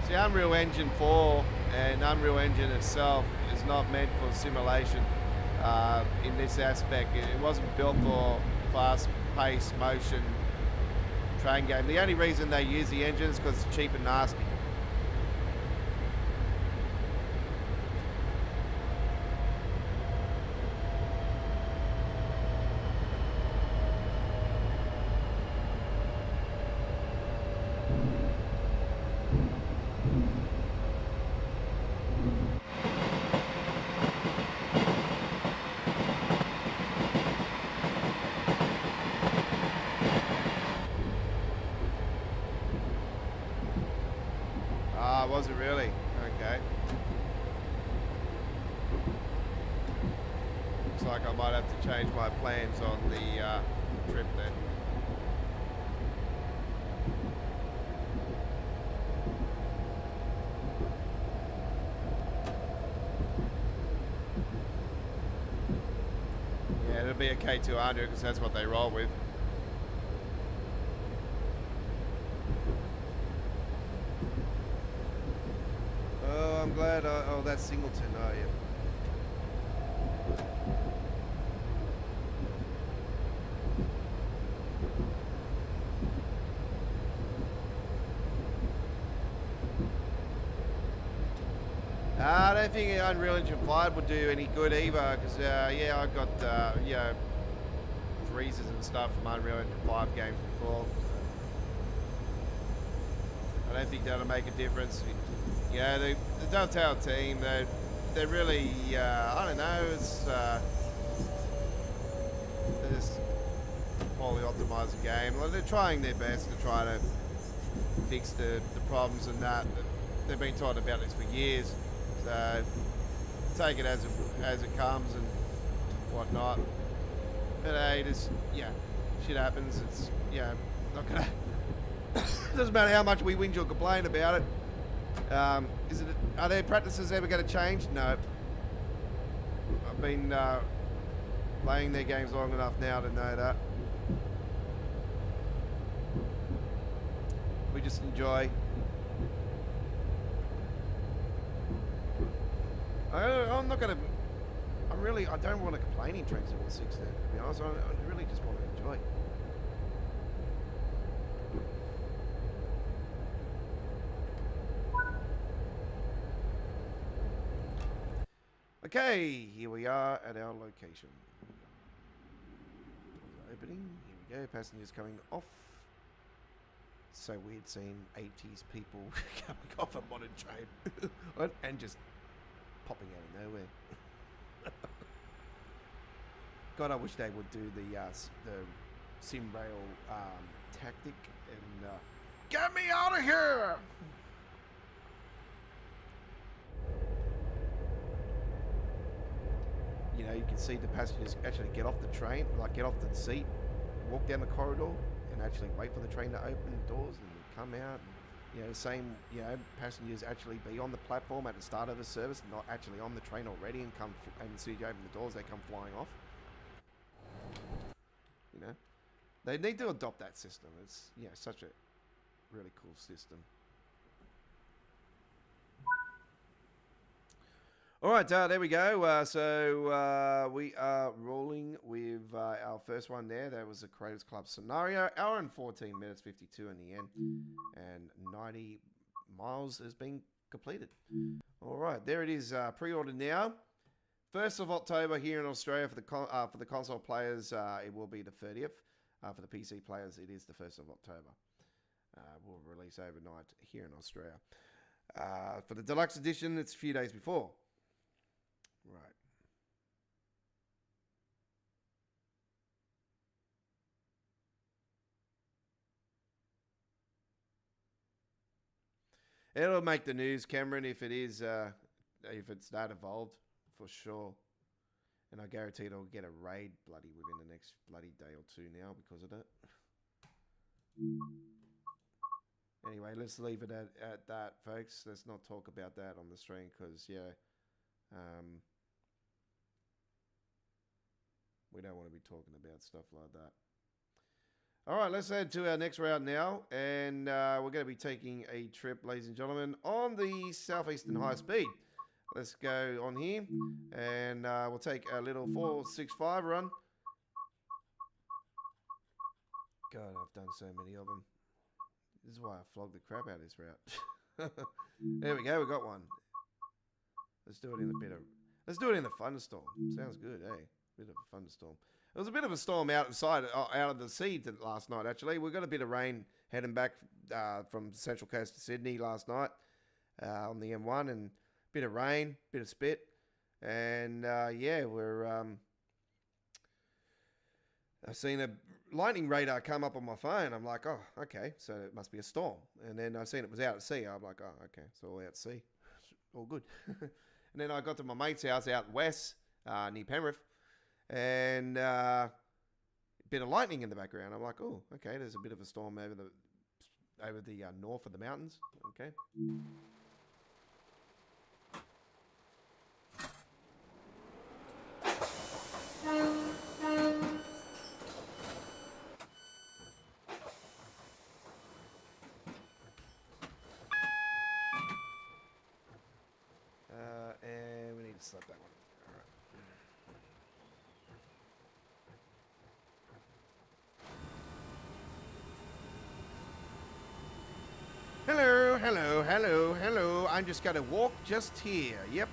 See, Unreal Engine 4 and Unreal Engine itself is not meant for simulation in this aspect. It wasn't built for fast-paced motion train game. The only reason they use the engine is because it's cheap and nasty. Was it really? Okay. Looks like I might have to change my plans on the trip then. Yeah, it'll be a K200 because that's what they roll with. I'm glad. Oh, that's Singleton. Oh, yeah. I don't think Unreal Engine 5 would do any good either, because yeah, I've got you know, freezes and stuff from Unreal Engine 5 games before. I don't think that'll make a difference. Yeah, the Dovetail team, they're really, I don't know, it's, they're just poorly optimised the game. Well, they're trying their best to try to fix the problems and that. They've been talking about this for years, so take it as it comes and whatnot. But hey, this, yeah, shit happens. It's, yeah, not gonna, doesn't matter how much we whinge or complain about it. Are their practices ever going to change? No. I've been playing their games long enough now to know that. We just enjoy. I'm not going to. I don't want to complain in Trains Level 6 then, to be honest. I really just want to enjoy. Okay, here we are at our location. Opening, here we go, passengers coming off. So weird seeing 80s people coming off a modern train and just popping out of nowhere. God, I wish they would do the sim rail tactic and get me out of here! You know, you can see the passengers actually get off the train, like get off the seat, walk down the corridor, and actually wait for the train to open the doors and come out. And, you know, same, you know, passengers actually be on the platform at the start of the service, not actually on the train already, and come and as soon as you open the doors, they come flying off. You know, they need to adopt that system. It's, you know, such a really cool system. All right, there we go. So we are rolling with our first one there. That was the Creators Club scenario. Hour and 14 minutes, 52 in the end. And 90 miles has been completed. All right, there it is. Pre-ordered now. 1st of October here in Australia for the console players. It will be the 30th. For the PC players, it is the 1st of October. We'll release overnight here in Australia. For the deluxe edition, it's a few days before. Right. It'll make the news, Cameron, if it's that evolved, for sure. And I guarantee it'll get a raid bloody within the next bloody day or two now because of that. Anyway, let's leave it at that, folks. Let's not talk about that on the stream because, yeah, we don't want to be talking about stuff like that. All right, let's head to our next round now. And we're going to be taking a trip, ladies and gentlemen, on the Southeastern High Speed. Let's go on here. And we'll take a little 465 run. God, I've done so many of them. This is why I flogged the crap out of this route. There we go, we got one. Let's do it in the thunderstorm. Sounds good, eh? Bit of a thunderstorm. It was a bit of a storm outside, out of the sea last night, actually. We got a bit of rain heading back from Central Coast to Sydney last night on the M1, and a bit of rain, bit of spit. And yeah, I've seen a lightning radar come up on my phone. I'm like, oh, okay, so it must be a storm. And then I seen it was out at sea. I'm like, oh, okay, it's all out at sea. All good. And then I got to my mate's house out west, near Penrith, and a bit of lightning in the background. I'm like, oh, okay, there's a bit of a storm over the north of the mountains. Okay. And we need to slap that one. Hello, hello, hello, hello. I'm just gonna walk just here. Yep.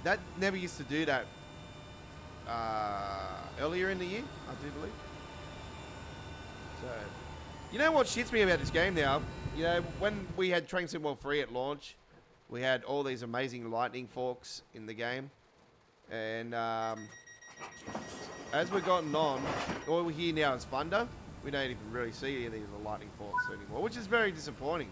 That never used to do that earlier in the year, I do believe. So, you know what shits me about this game now? You know, when we had Train Sim World 3 at launch, we had all these amazing lightning forks in the game. And as we've gotten on, all we hear now is thunder. We don't even really see any of these lightning forks anymore, which is very disappointing.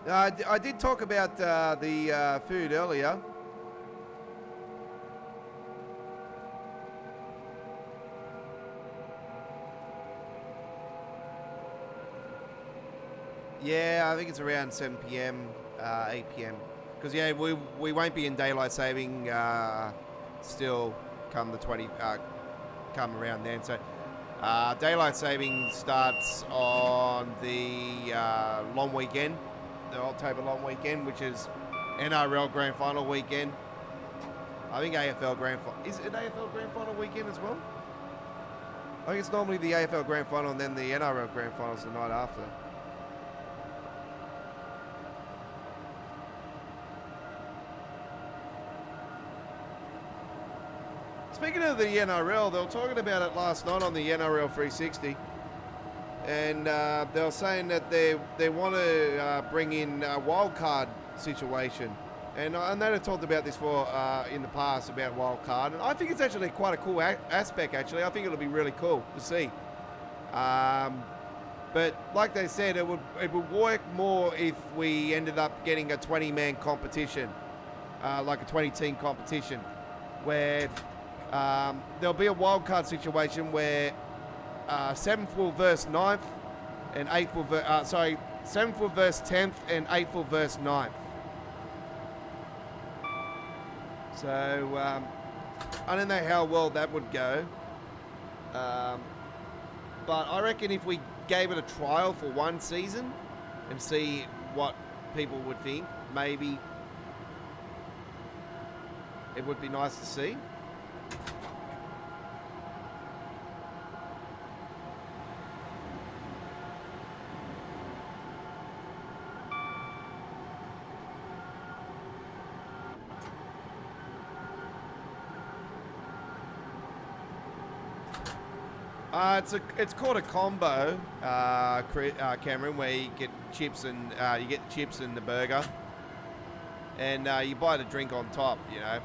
I did talk about the food earlier. Yeah, I think it's around 7 p.m., 8 p.m. Because, yeah, we won't be in daylight saving still come the come around then. So daylight saving starts on the long weekend, the October long weekend, which is NRL Grand Final weekend. I think AFL Grand Final. Is it AFL Grand Final weekend as well? I think it's normally the AFL Grand Final and then the NRL Grand Final's the night after. Speaking of the NRL, they were talking about it last night on the NRL 360, and they were saying that they want to bring in a wild card situation, and I know they've talked about this in the past about wild card, and I think it's actually quite a cool aspect. Actually, I think it'll be really cool to see. But like they said, it would work more if we ended up getting a 20-man competition, like a 20-team competition, where there'll be a wildcard situation where 7th will verse 9th, and 8th will 7th will verse 10th, and 8th will verse 9th. So I don't know how well that would go, but I reckon if we gave it a trial for one season and see what people would think, maybe it would be nice to see. It's called a combo, Cameron, where you get chips and the burger, and you buy the drink on top. You know,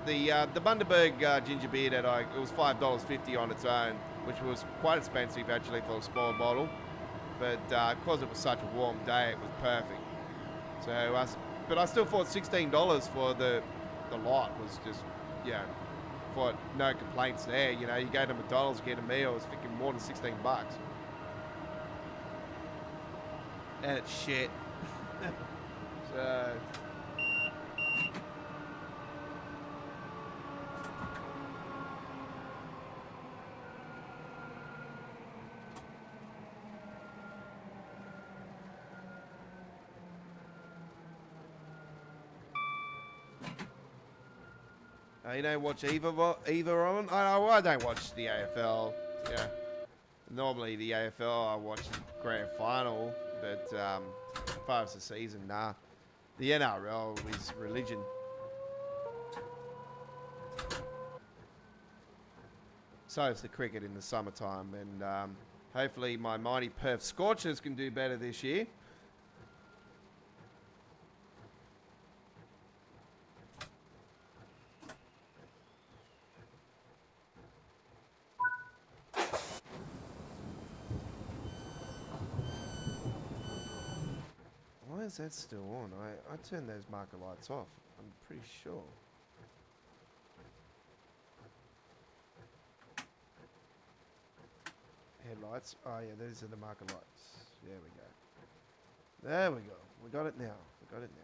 the Bundaberg ginger beer that it was $5.50 on its own, which was quite expensive actually for a small bottle, but because it was such a warm day, it was perfect. So, but I still thought $16 for the lot was just, yeah. For no complaints there, you know, you go to McDonald's, get a meal, it's freaking more than $16. And it's shit. So you don't watch either on? I don't watch the AFL. Yeah. Normally the AFL I watch the grand final, but as far as the season, nah. The NRL is religion. So is the cricket in the summertime, and hopefully my mighty Perth Scorchers can do better this year. Why is that still on? I turned those marker lights off, I'm pretty sure. Headlights. Oh yeah, those are the marker lights. There we go. There we go. We got it now. We got it now.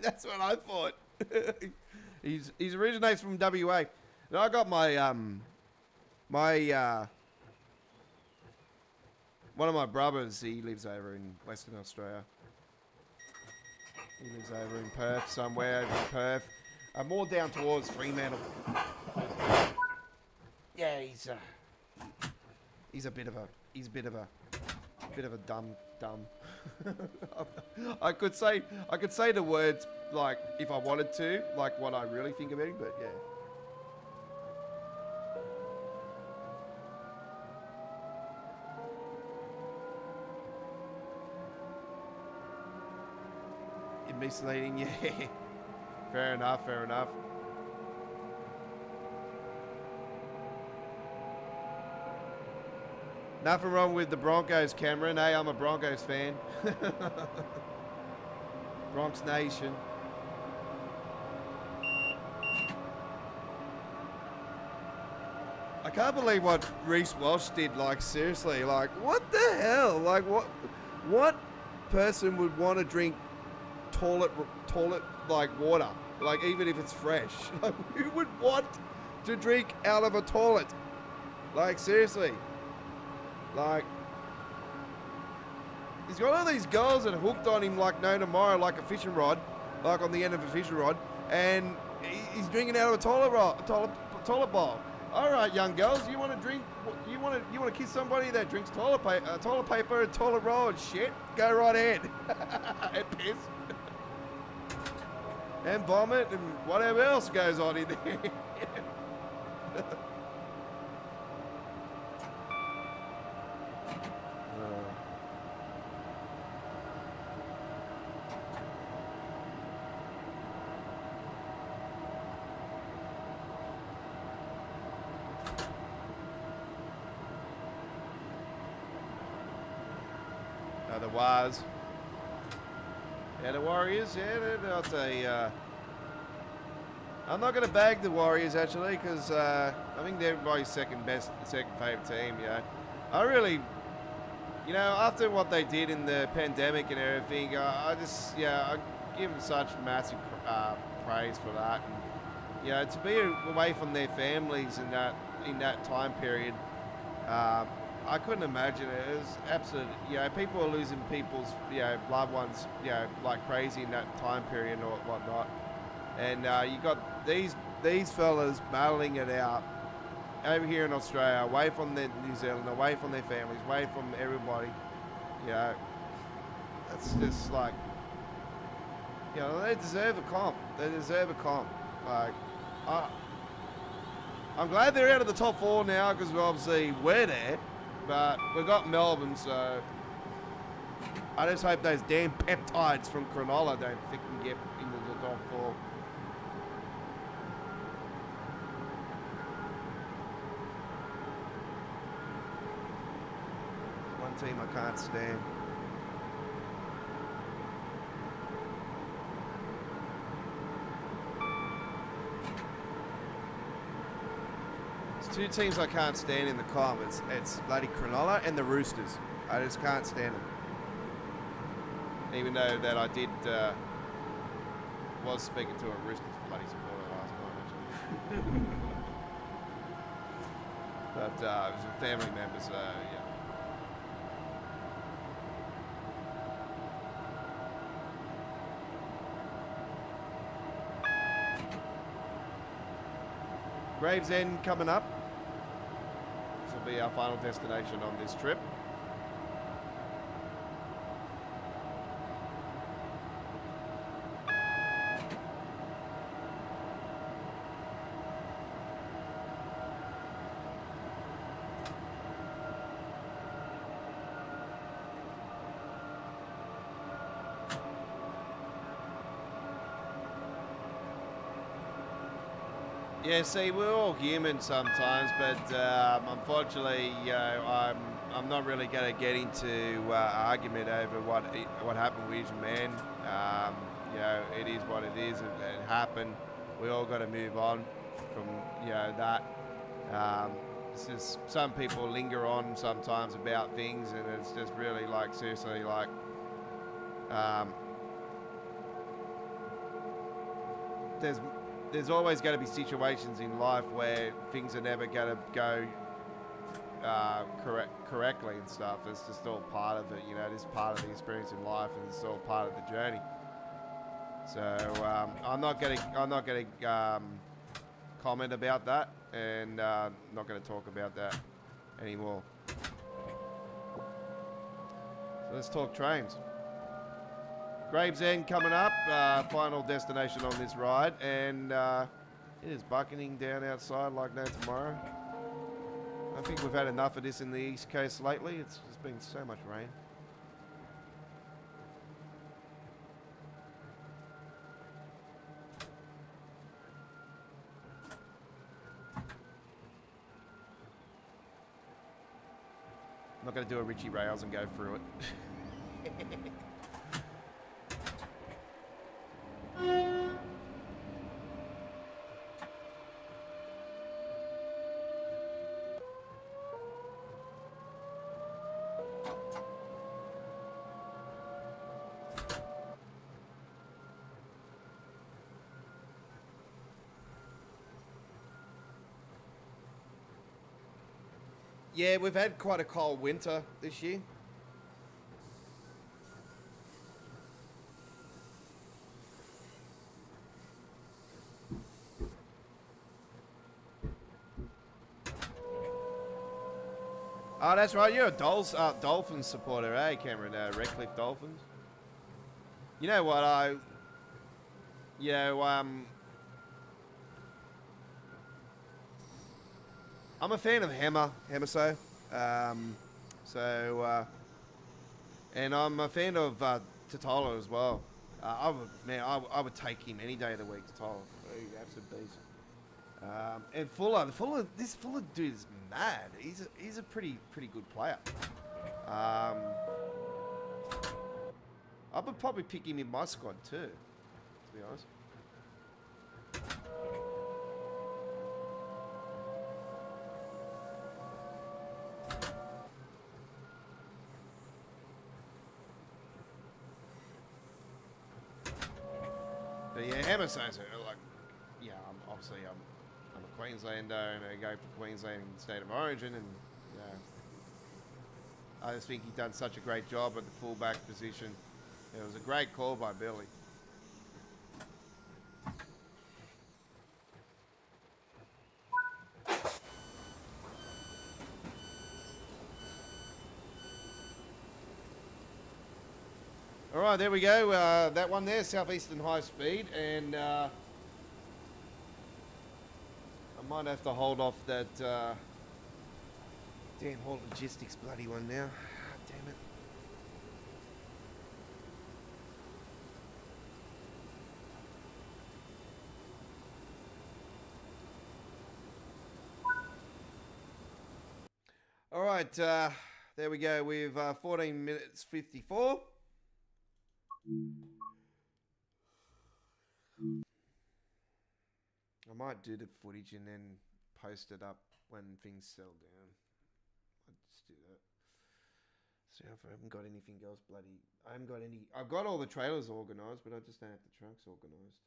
That's what I thought. He's originates from WA. Now I got my one of my brothers. He lives over in Western Australia. He lives over in Perth, somewhere over in Perth. More down towards Fremantle. Yeah, he's a bit of a dumb. I could say the words like if I wanted to, like what I really think about him, but yeah. You're misleading, yeah. Fair enough, fair enough. Nothing wrong with the Broncos, Cameron. Hey, I'm a Broncos fan. Bronx Nation. I can't believe what Reece Walsh did. Like, seriously, like, what the hell? Like, what person would want to drink toilet like water? Like, even if it's fresh. Like, who would want to drink out of a toilet? Like, seriously. Like, he's got all these girls that are hooked on him like no tomorrow, like a fishing rod, like on the end of a fishing rod, and he's drinking out of a toilet bowl. All right, young girls, you want to drink? You want to kiss somebody that drinks toilet paper and toilet roll and shit? Go right ahead. And piss. And vomit and whatever else goes on in there. The Wars. Yeah, the Warriors. Yeah, they're not a. I'm not going to bag the Warriors actually, because I think they're my second favourite team. Yeah, I really, after what they did in the pandemic and everything, I give them such massive praise for that. And, to be away from their families in that time period. I couldn't imagine it. It was absolute. People are losing people's, loved ones, like crazy in that time period or whatnot. And you got these fellas battling it out over here in Australia, away from New Zealand, away from their families, away from everybody. That's just like, they deserve a comp. They deserve a comp. Like, I'm glad they're out of the top 4 now, because obviously we're there. But we've got Melbourne, so I just hope those damn peptides from Cronulla don't freaking get into the top 4. One team I can't stand. Two teams I can't stand in the comp. It's bloody Cronulla and the Roosters. I just can't stand them. Even though that I did was speaking to a Roosters bloody supporter last night actually. But it was with family members. Yeah. Gravesend coming up. This will be our final destination on this trip. Yeah, see, we're all human sometimes, but unfortunately, I'm not really going to get into argument over what happened with your man. It is what it is. It happened. We all got to move on from that. It's just some people linger on sometimes about things, and it's just really like seriously like. There's always going to be situations in life where things are never going to go correctly and stuff. It's just all part of it, It is part of the experience in life, and it's all part of the journey. So I'm not going to comment about that, and not going to talk about that anymore. So let's talk trains. Gravesend coming up, final destination on this ride, and it is bucketing down outside like no tomorrow. I think we've had enough of this in the East Coast lately. It's just been so much rain. I'm not going to do a Richie Rails and go through it. Yeah, we've had quite a cold winter this year. Oh, that's right. You're a Dolphins supporter, eh, Cameron? Redcliffe Dolphins. You know what? I'm a fan of Hammer and I'm a fan of Tatolo as well. I would take him any day of the week. Tatolo, absolute beast. And this Fuller dude is mad. He's a pretty good player. I would probably pick him in my squad too, to be honest. But yeah, Hammer says like, yeah, I'm a Queenslander and I go for Queensland State of Origin, and I just think he's done such a great job at the fullback position. It was a great call by Billy. All right, there we go. That one there, Southeastern High Speed, and I might have to hold off that damn Hort Logistics bloody one now. Damn it. All right, there we go. We've 14 minutes 54. I might do the footage and then post it up when things settle down. I'll just do that. See if I haven't got anything else bloody. I've got all the trailers organised, but I just don't have the trucks organised.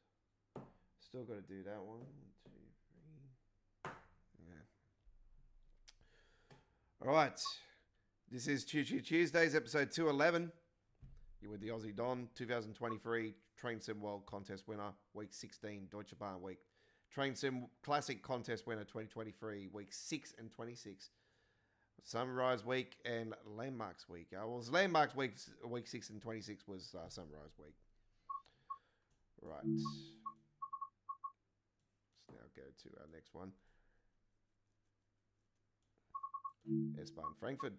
Still got to do that one. 1, 2, 3. Yeah. All right. This is Choo Choo Tuesdays, episode 211. You're with the Aussie Don, 2023 Train Sim World Contest winner, week 16, Deutsche Bahn week. Train Sim Classic Contest winner, 2023, week 6 and 26. Sunrise week and Landmarks week. Landmarks week 6 and 26 was Sunrise week. Right. Let's now go to our next one. S-Bahn Frankfurt.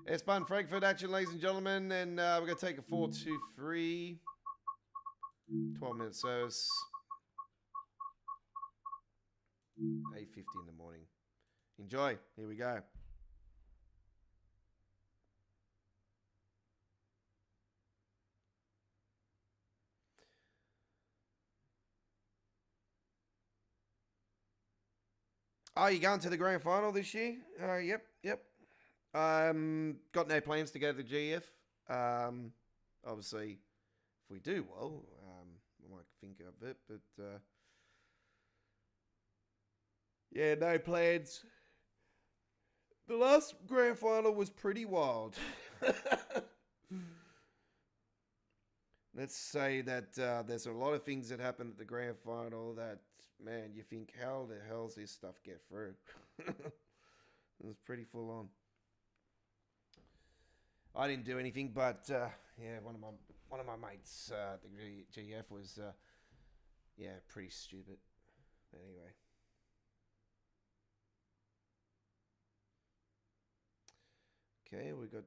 S-Bahn Frankfurt action, ladies and gentlemen, and we're going to take a 4-2-3, 12-minute service, 8:50 in the morning. Enjoy. Here we go. Oh, you going to the grand final this year? Yep. Got no plans to go to the GF. Obviously, if we do well, I might think of it, but yeah, no plans. The last grand final was pretty wild. Let's say that there's a lot of things that happened at the grand final that, man, you think, how the hell's this stuff get through? It was pretty full on. I didn't do anything, but yeah, one of my mates at the GF was pretty stupid. Anyway. Okay, we got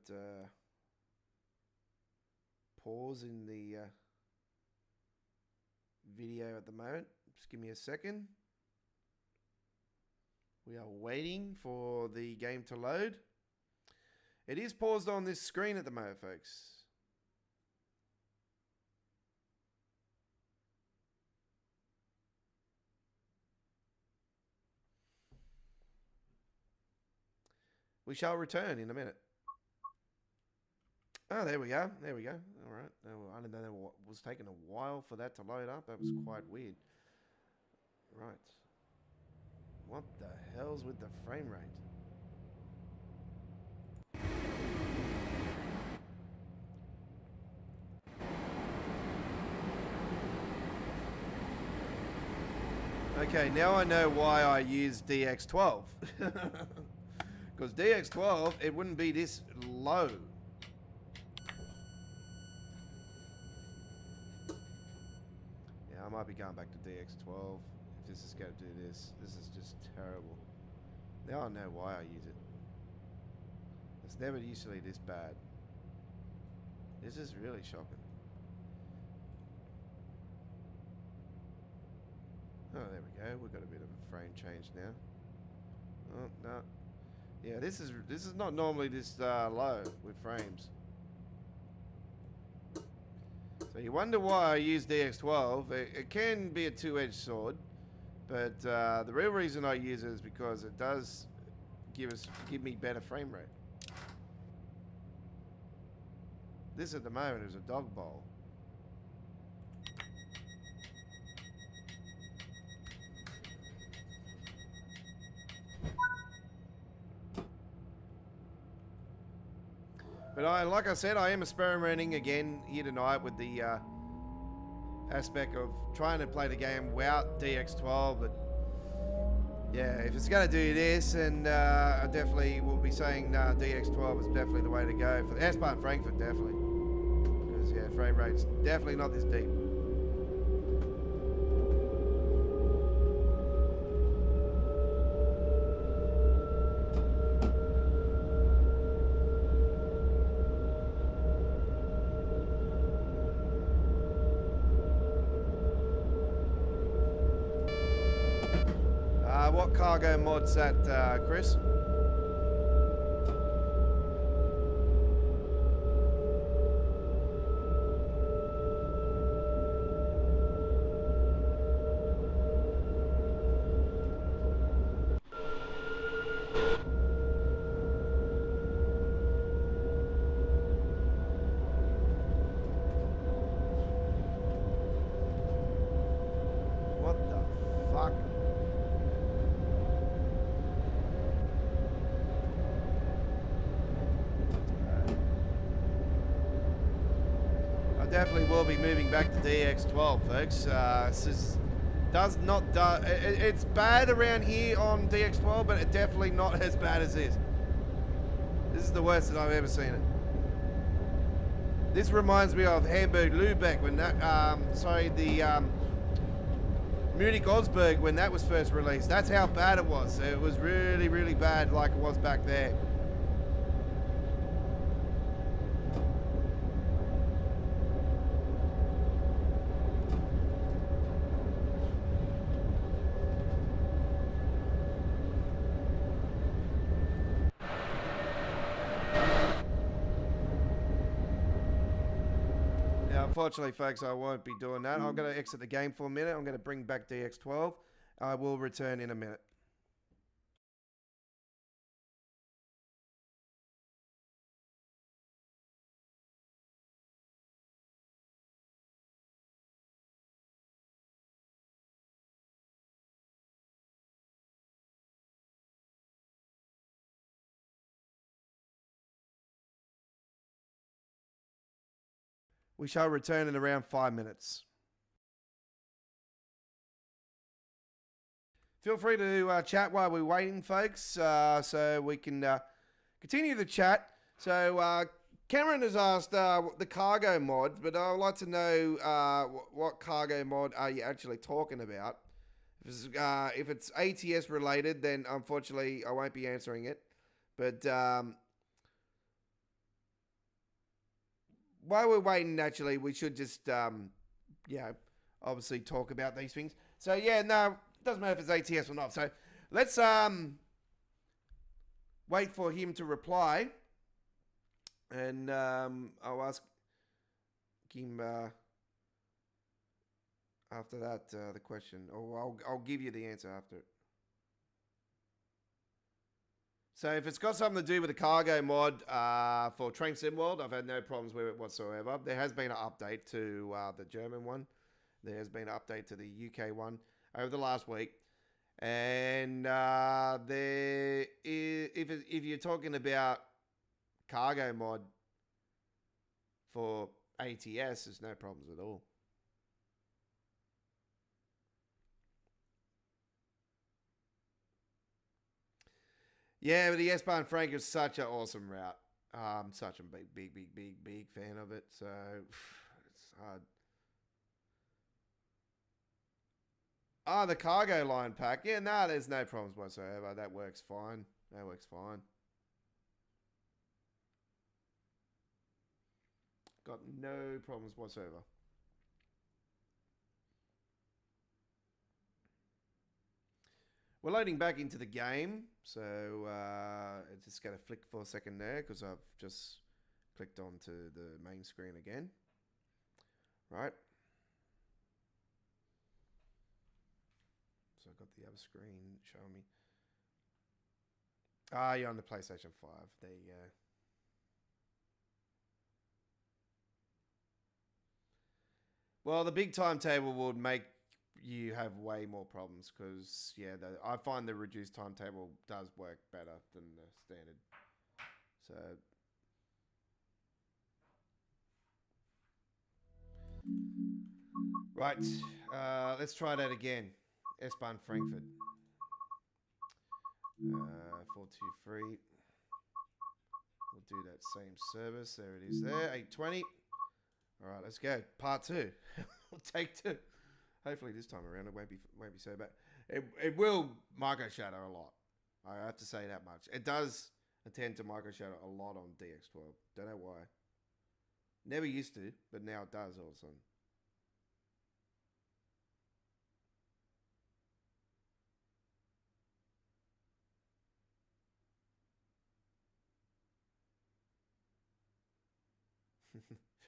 pause in the video at the moment. Just give me a second. We are waiting for the game to load. It is paused on this screen at the moment, folks. We shall return in a minute. Oh, there we go. All right. I don't know what was taking a while for that to load up. That was quite weird. Right. What the hell's with the frame rate? Okay, now I know why I use DX12. Because DX12, it wouldn't be this low. Yeah, I might be going back to DX12 if this is going to do this. This is just terrible. Now I know why I use it. It's never usually this bad. This is really shocking. Oh, there we go. We've got a bit of a frame change now. Oh, no. Yeah, this is not normally this low with frames. So you wonder why I use DX12. It can be a two-edged sword, but the real reason I use it is because it does give me better frame rate. This at the moment is a dog bowl. But like I said, I am experimenting again here tonight with the aspect of trying to play the game without DX12. But yeah, if it's going to do this, and I definitely will be saying DX12 is definitely the way to go. For the S-Bar in Frankfurt, definitely. Because yeah, frame rate's definitely not this deep. What cargo mod's that, Chris? What the fuck? Definitely will be moving back to DX12, folks. It's bad around here on DX12, but it's definitely not as bad as this. This is the worst that I've ever seen it. This reminds me of Hamburg Lübeck when that, Munich Augsburg when that was first released. That's how bad it was. It was really, really bad like it was back there. Unfortunately, folks, I won't be doing that. I'm going to exit the game for a minute. I'm going to bring back DX12. I will return in a minute. We shall return in around 5 minutes. Feel free to chat while we're waiting, folks, so we can continue the chat. So Cameron has asked the cargo mod, but I would like to know what cargo mod are you actually talking about? If it's ATS related, then unfortunately I won't be answering it. But while we're waiting, naturally, we should just, obviously talk about these things. So, yeah, no, it doesn't matter if it's ATS or not. So, let's wait for him to reply. And I'll ask him after that the question. Or I'll give you the answer after it. So if it's got something to do with the cargo mod for Train Sim World, I've had no problems with it whatsoever. There has been an update to the German one. There has been an update to the UK one over the last week. And if you're talking about cargo mod for ATS, there's no problems at all. Yeah, but the S-Bar and Frank is such an awesome route. I'm such a big fan of it. So it's hard. Ah, the cargo line pack. Yeah, nah, there's no problems whatsoever. That works fine. That works fine. Got no problems whatsoever. We're loading back into the game, so it's just going to flick for a second there because I've just clicked onto the main screen again. Right. So I've got the other screen showing me. Ah, you're on the PlayStation 5. There you go. Well, the big timetable would make you have way more problems because, yeah, I find the reduced timetable does work better than the standard. So, right, let's try that again. S-Bahn Frankfurt. 423. We'll do that same service. There it is there, 820. All right, let's go. Part 2. We'll take 2. Hopefully this time around it won't be so bad. It will micro shadow a lot. I have to say that much. It does tend to micro shadow a lot on DX12. Don't know why. Never used to, but now it does all of a sudden.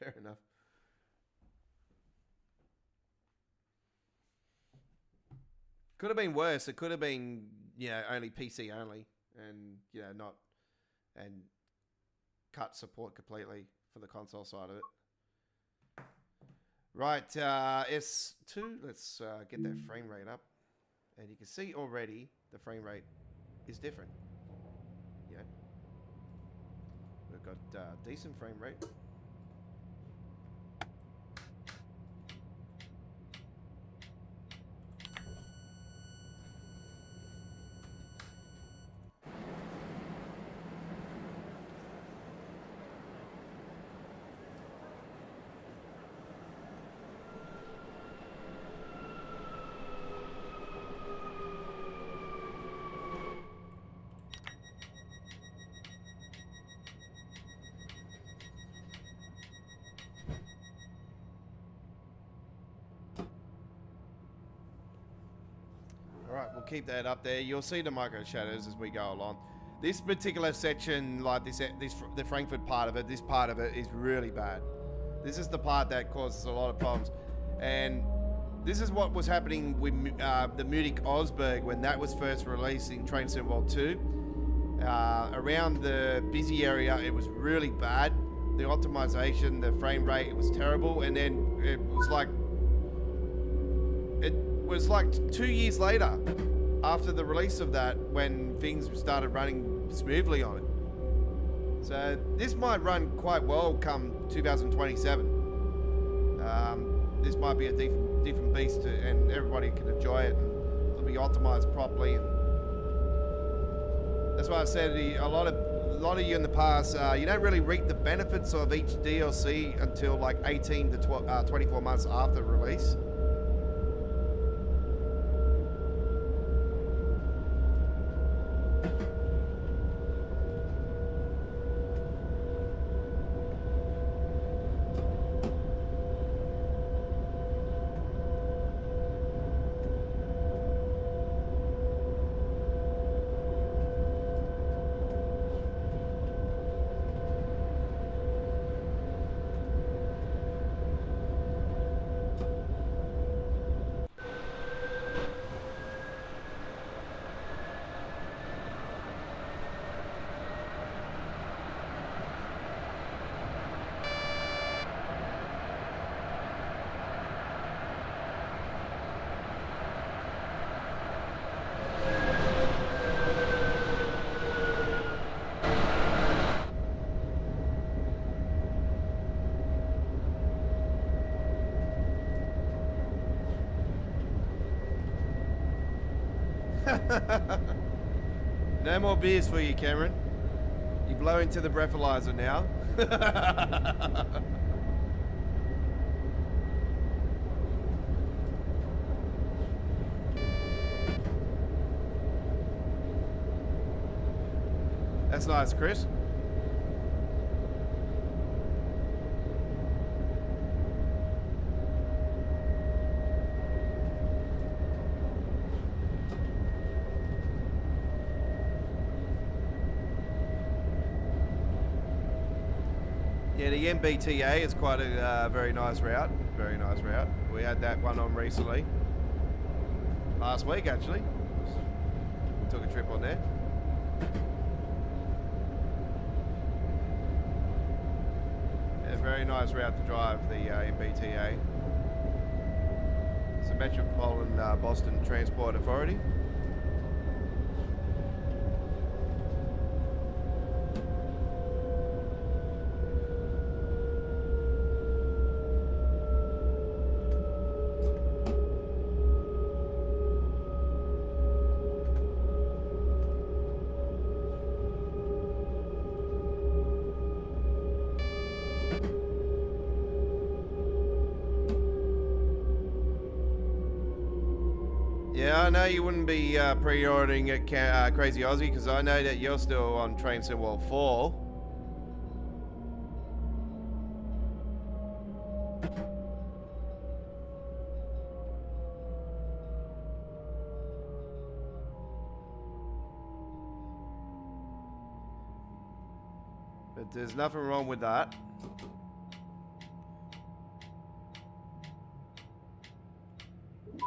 Fair enough. Could have been worse. It could have been, only PC only, and not, and cut support completely for the console side of it. Right, S2. Let's get that frame rate up, and you can see already the frame rate is different. Yeah, we've got decent frame rate. Alright, we'll keep that up there. You'll see the micro shadows as we go along. This particular section, like the Frankfurt part of it, this part of it is really bad. This is the part that causes a lot of problems. And this is what was happening with the Munich Osberg when that was first released in Train Sim World 2. Around the busy area, it was really bad. The optimization, the frame rate, it was terrible. And then it was like 2 years later, after the release of that, when things started running smoothly on it. So this might run quite well come 2027. This might be a different beast, and everybody can enjoy it. And it'll be optimized properly. And that's why I said a lot of you in the past, you don't really reap the benefits of each DLC until like 18 to 24 months after release. No more beers for you, Cameron. You blow into the breathalyzer now. That's nice, Chris. Yeah, the MBTA is quite a very nice route. Very nice route. We had that one on recently. Last week, actually. We took a trip on there. Yeah, very nice route to drive, the MBTA. It's the Metropolitan Boston Transport Authority. Yeah, I know you wouldn't be pre-ordering at Crazy Aussie because I know that you're still on Train Sim World 4. But there's nothing wrong with that.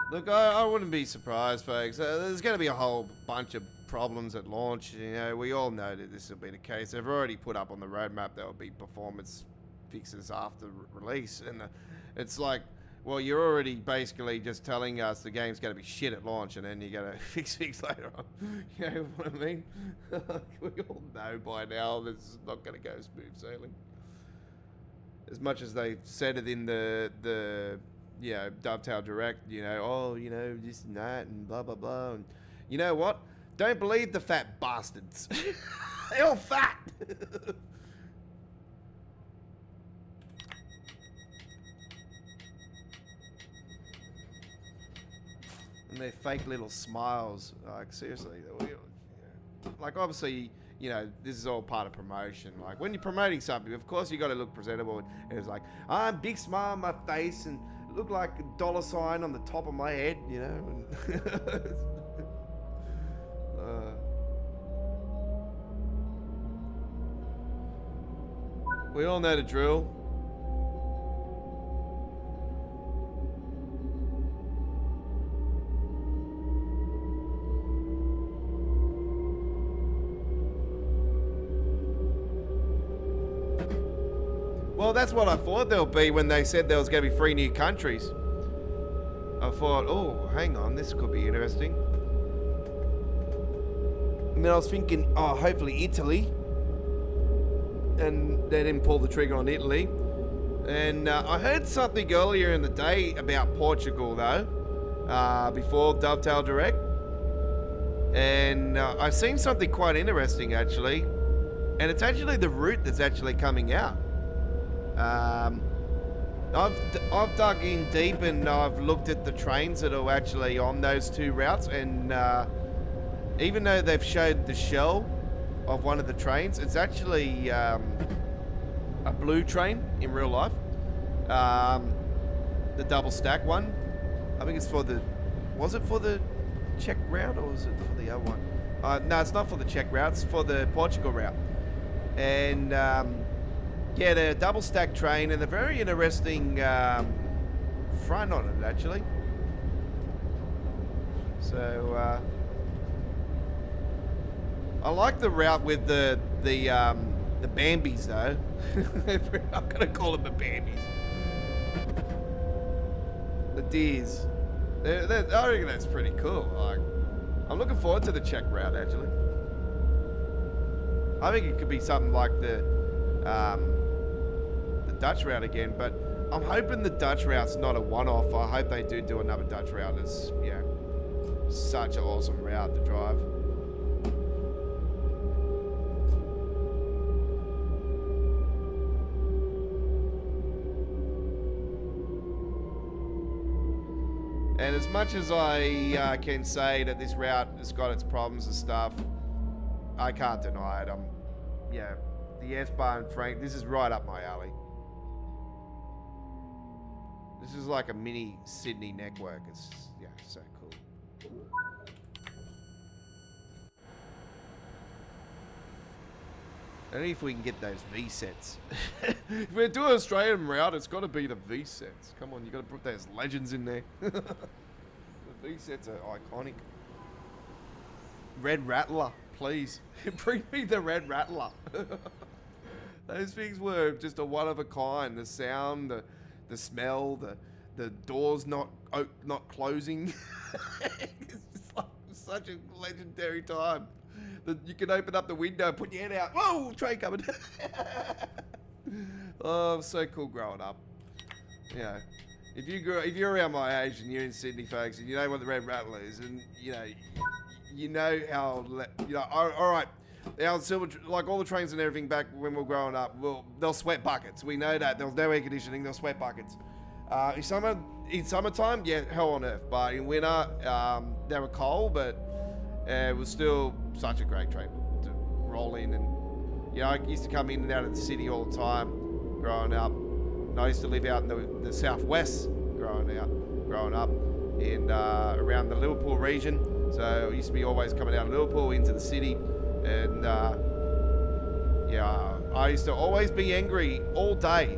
Look, I wouldn't be surprised, folks. There's going to be a whole bunch of problems at launch. You know, we all know that this will be the case. They've already put up on the roadmap there will be performance fixes after release. And it's like, well, you're already basically just telling us the game's going to be shit at launch and then you're going to fix later on. You know what I mean? We all know by now this is not going to go smooth sailing. As much as they said it in the Dovetail Direct, you know, oh, you know, this and that and blah, blah, blah. And you know what? Don't believe the fat bastards. They're all fat. And their fake little smiles. Like, seriously. Like, obviously, you know, this is all part of promotion. Like, when you're promoting something, of course you got to look presentable. And it's like, I'm big smile on my face and look like a dollar sign on the top of my head, you know. We all know the drill. Well, that's what I thought there'll be when they said there was going to be 3 new countries. I thought, oh, hang on, this could be interesting. And then I was thinking, oh, hopefully Italy. And they didn't pull the trigger on Italy. And I heard something earlier in the day about Portugal, though, before Dovetail Direct. And I've seen something quite interesting, actually. And it's actually the route that's actually coming out. I've dug in deep and I've looked at the trains that are actually on those 2 routes, and even though they've showed the shell of one of the trains, it's actually a blue train in real life. The double stack one. I think it's for the... Was it for the Czech route or was it for the other one? No, it's not for the Czech route. It's for the Portugal route. And... yeah, they're a double stack train and a very interesting front on it, actually. So I like the route with the Bambis, though. I'm gonna call them the Bambis. The Deers. I reckon that's pretty cool. Like, I'm looking forward to the Czech route, actually. I think it could be something like the Dutch route again, but I'm hoping the Dutch route's not a one-off. I hope they do another Dutch route. It's, you know, such an awesome route to drive. And as much as I can say that this route has got its problems and stuff, I can't deny it. yeah, the S-Bar and Frank. This is right up my alley. This is like a mini Sydney network. It's, yeah, so cool. I don't know if we can get those V sets. If we're doing Australian route, it's got to be the V sets. Come on, you got to put those legends in there. The V sets are iconic. Red Rattler, please. Bring me the Red Rattler. Those things were just a one of a kind. The sound, the smell, the doors not closing. It's just like such a legendary time. You can open up the window, put your head out. Whoa, train coming. Oh, it was so cool growing up. You know, if you're around my age and you're in Sydney, folks, and you know what the Red Rattler is, and you know how, all right. Our silver, like all the trains and everything back when we were growing up, they'll sweat buckets. We know that. There was no air conditioning, they'll sweat buckets. In summertime, yeah, hell on earth. But in winter, they were cold, but it was still such a great train to roll in. And, I used to come in and out of the city all the time growing up. And I used to live out in the southwest growing up in around the Liverpool region. So I used to be always coming out of Liverpool into the city. And I used to always be angry all day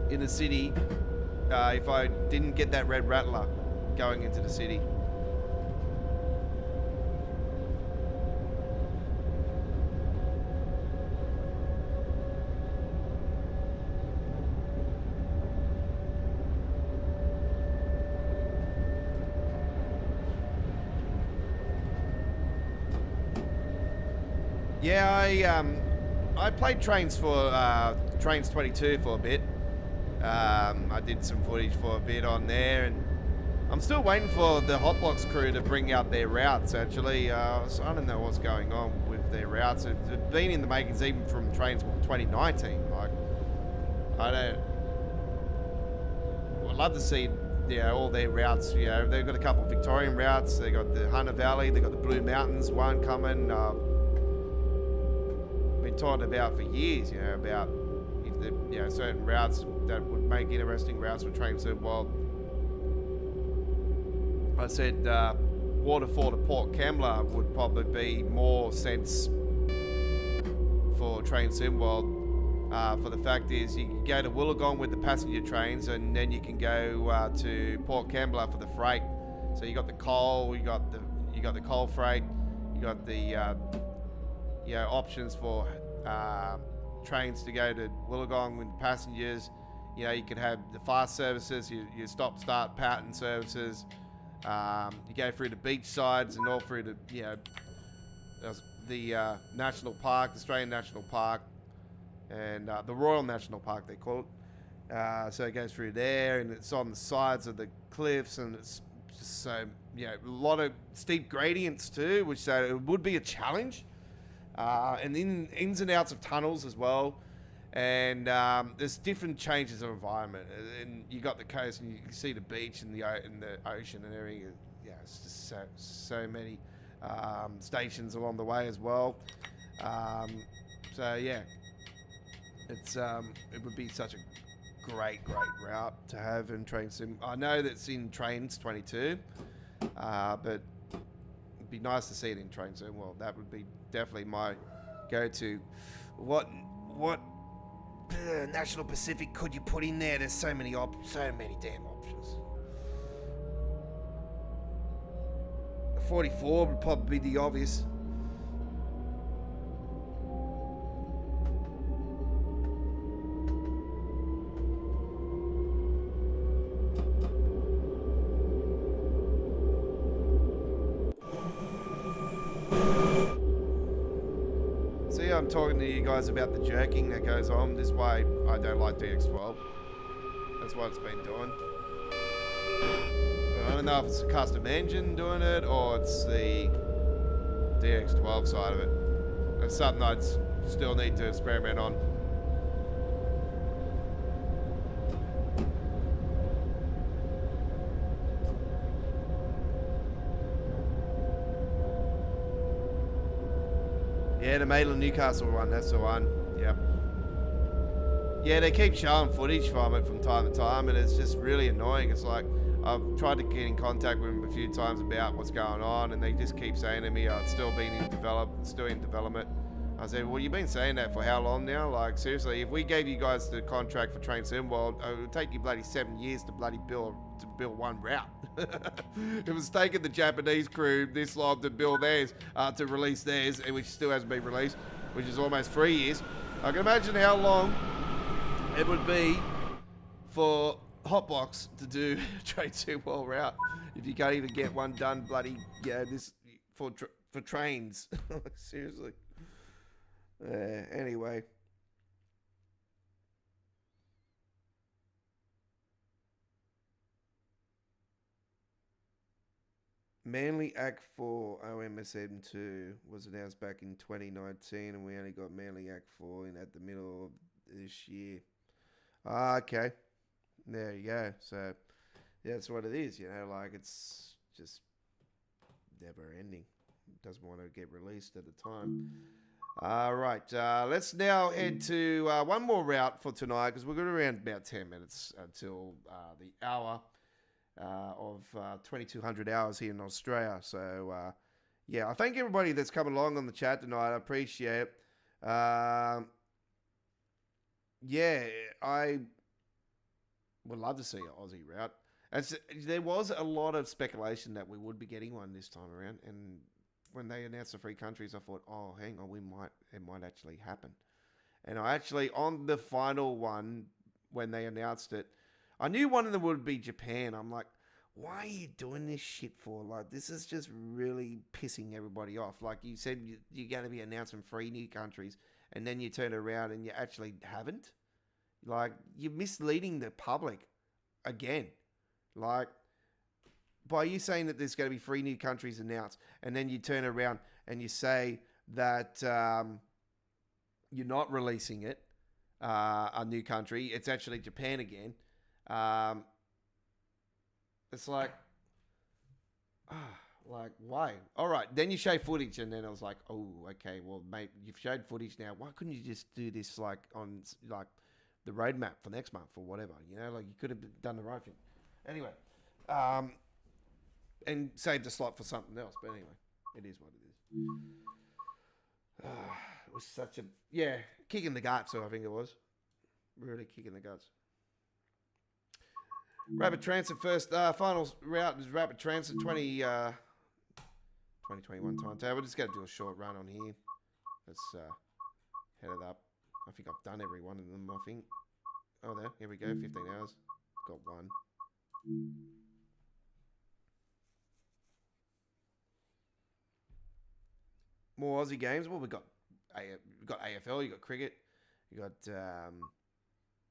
in the city if I didn't get that Red Rattler going into the city. Yeah, I played Trains 22 for a bit. I did some footage for a bit on there, and I'm still waiting for the Hotbox crew to bring out their routes, actually. So I don't know what's going on with their routes. It's been in the makings even from Trains 2019. Like, I'd love to see all their routes. They've got a couple of Victorian routes. They got the Hunter Valley. They got the Blue Mountains one coming. Been talking about for years, about if the certain routes that would make interesting routes for Trains to Wild. I said Waterfall to Port Kembla would probably be more sense for Trains World. For the fact is, you can go to Wollongong with the passenger trains, and then you can go to Port Kembla for the freight. So you got the coal, you got the coal freight, you got the options for trains to go to Wollongong with passengers. You can have the fast services, your stop-start pattern services. You go through the beach sides and all through the National Park, Australian National Park, and the Royal National Park they call it. So it goes through there, and it's on the sides of the cliffs, and it's just so a lot of steep gradients too, which it would be a challenge. And ins and outs of tunnels as well. And there's different changes of environment, and you got the coast, and you can see the beach and the ocean and everything. Yeah, it's just so many stations along the way as well. So yeah, it would be such a great route to have in Train Sim. I know that's in Trains 22, but it'd be nice to see it in Train Sim. Well, that would be definitely my go-to. What National Pacific could you put in there? There's so many damn options. The 44 would probably be the obvious. I'm talking to you guys about the jerking that goes on. This way, I don't like DX12. That's what it's been doing. But I don't know if it's the custom engine doing it or it's the DX12 side of it. That's something I'd still need to experiment on. Yeah, the Maitland Newcastle one. That's the one. Yep. Yeah, they keep showing footage from it from time to time, and it's just really annoying. It's like I've tried to get in contact with them a few times about what's going on, and they just keep saying to me, "Oh, it's still being still in development." I said, "Well, you've been saying that for how long now? Like, seriously, if we gave you guys the contract for Train Sim World, it would take you bloody 7 years to build one route. It was taking the Japanese crew this long to build theirs, to release theirs, which still hasn't been released, which is almost 3 years. I can imagine how long it would be for Hotbox to do Train Sim World route if you can't even get one done bloody this for trains. Seriously. Anyway. Manly Act 4 OMSM2 was announced back in 2019, and we only got Manly Act 4 in at the middle of this year. Okay. There you go. So, yeah, that's what it is, like it's just never ending. It doesn't want to get released at the time. All right, let's now head to one more route for tonight, because we're going to around about 10 minutes until the hour of 2200 hours here in Australia. So, yeah, I thank everybody that's come along on the chat tonight. I appreciate it. Yeah, I would love to see an Aussie route. There was a lot of speculation that we would be getting one this time around, and when they announced the 3 countries, I thought, oh, hang on, it might actually happen. And I actually, on the final one, when they announced it, I knew one of them would be Japan. I'm like, why are you doing this shit for? Like, this is just really pissing everybody off. Like, you said you're going to be announcing 3 new countries, and then you turn around and you actually haven't. Like, you're misleading the public again. Like, by you saying that there's going to be 3 new countries announced, and then you turn around and you say that you're not releasing it, a new country, it's actually Japan again. It's like, why? All right, then you show footage, and then I was like, oh, okay, well, mate, you've showed footage now. Why couldn't you just do this like on like the roadmap for next month or whatever? Like you could have done the right thing. Anyway, and saved a slot for something else. But anyway, it is what it is. It was such a kick in the guts. So I think it was really kick in the guts. Rapid Transit first. Final route is Rapid Transit 2021 timetable. We're just going to do a short run on here. Let's head it up. I think I've done every one of them, I think. Oh, there. Here we go. 15 hours. Got one. More Aussie games. Well, we've got AFL, you got cricket, you got the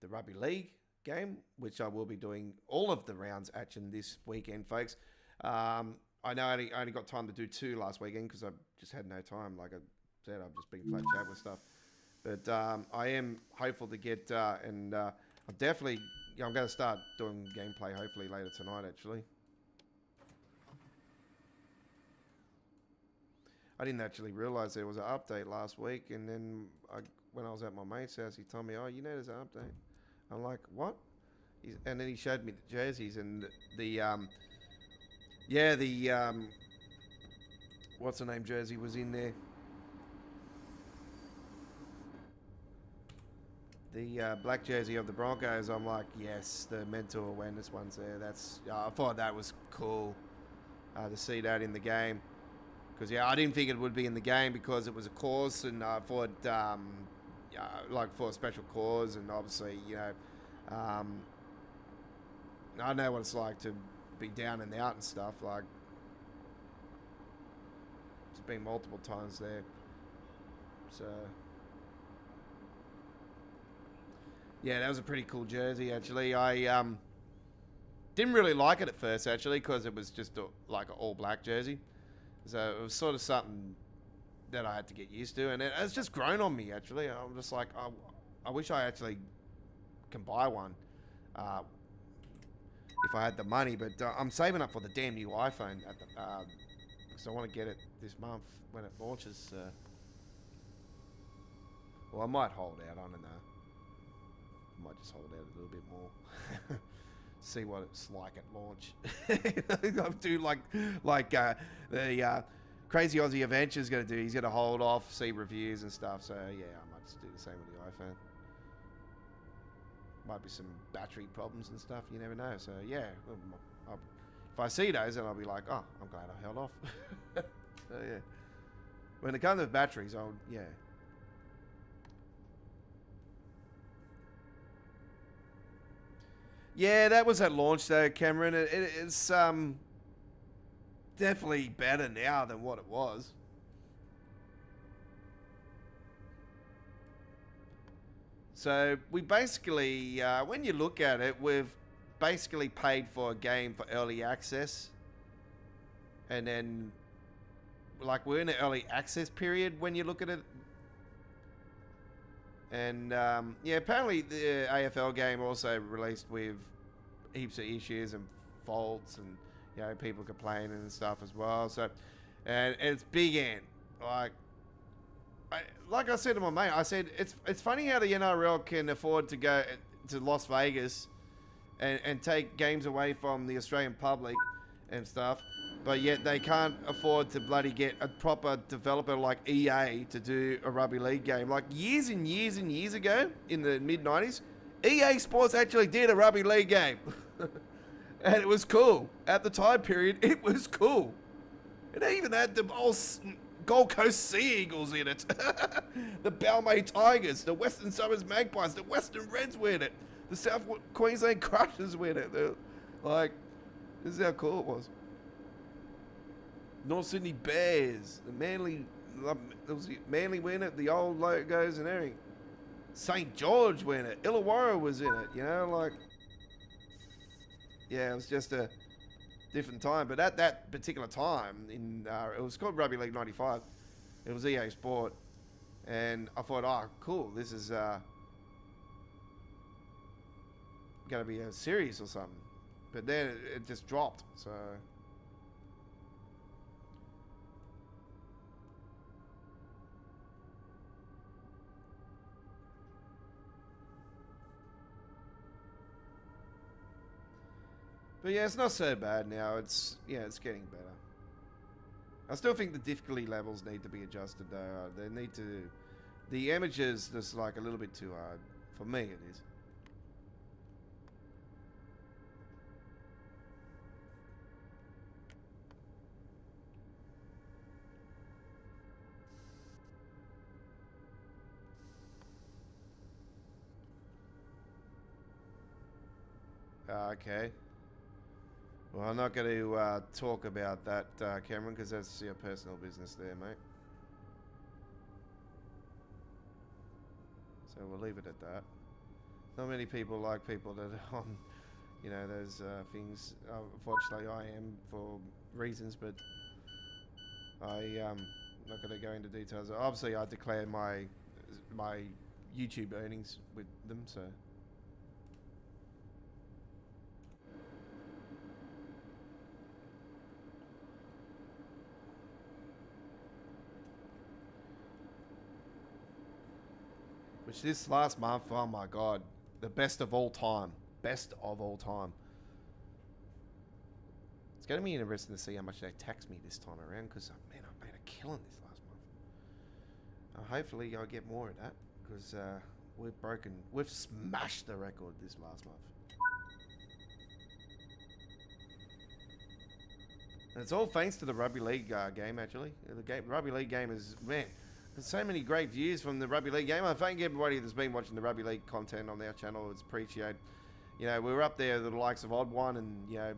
rugby league game, which I will be doing all of the rounds action this weekend, folks. I know I only got time to do 2 last weekend because I just had no time. Like I said, I've just been flat chat with stuff. But I am hopeful to get, and I'm definitely, I'm going to start doing gameplay hopefully later tonight, actually. I didn't actually realise there was an update last week, and then when I was at my mate's house, he told me, oh, there's an update. I'm like, what? And then he showed me the jerseys and the what's the name jersey was in there. The black jersey of the Broncos. I'm like, yes, the mental awareness one's there. That's I thought that was cool to see that in the game. Because, I didn't think it would be in the game because it was a cause, and I thought, like, for a special cause, and obviously, I know what it's like to be down and out and stuff. Like, it's been multiple times there. So, yeah, that was a pretty cool jersey, actually. I didn't really like it at first, actually, because it was just like an all-black jersey. So it was sort of something that I had to get used to, and it's just grown on me, actually. I'm just like, I wish I actually can buy one if I had the money, but I'm saving up for the damn new iPhone because I want to get it this month when it launches. Or I might hold out. I don't know. I might just hold out a little bit more. See what it's like at launch. I'll do like the Crazy Aussie Adventure's going to do. He's going to hold off, see reviews and stuff. So yeah, I might just do the same with the iPhone. Might be some battery problems and stuff. You never know. So yeah, if I see those, then I'll be like, oh, I'm glad I held off. So yeah, when it comes to batteries, yeah. Yeah, that was at launch though, Cameron. It's definitely better now than what it was. So we basically, when you look at it, we've basically paid for a game for early access. And then, like, we're in an early access period when you look at it. And, yeah, apparently the AFL game also released with heaps of issues and faults and, you know, people complaining and stuff as well. So, and it's big Ant. Like I said to my mate, I said, it's funny how the NRL can afford to go to Las Vegas and take games away from the Australian public and stuff, but yet they can't afford to bloody get a proper developer like EA to do a rugby league game. Like years and years and years ago, in the mid-90s, EA Sports actually did a rugby league game. And it was cool. At the time period, it was cool. It even had the old Gold Coast Sea Eagles in it. The Balmain Tigers, the Western Suburbs Magpies, the Western Reds were in it. The South Queensland Crushers were in it. Like, this is how cool it was. North Sydney Bears, the Manly were in it, the old logos and everything. St. George were in it. Illawarra was in it, you know, like, yeah, it was just a different time. But at that particular time, it was called Rugby League 95. It was EA Sport. And I thought, oh, cool, this is going to be a series or something. But then it just dropped, so... But yeah, it's not so bad now. It's getting better. I still think the difficulty levels need to be adjusted though. The images just like a little bit too hard. For me it is. Okay. Well, I'm not going to talk about that, Cameron, because that's your personal business there, mate. So we'll leave it at that. Not many people like people that are on, you know, those things. Unfortunately, I am for reasons, but I'm not going to go into details. Obviously, I declare my YouTube earnings with them, so... Which this last month, oh my God, the best of all time. Best of all time. It's going to be interesting to see how much they tax me this time around because, man, I've made a killing this last month. Hopefully I get more of that because we've smashed the record this last month. And it's all thanks to the Rugby League game, actually. The Rugby League game is, man... There's so many great views from the Rugby League game. I thank everybody that's been watching the Rugby League content on our channel. It's appreciated. You know, we were up there with the likes of Odd One and, you know,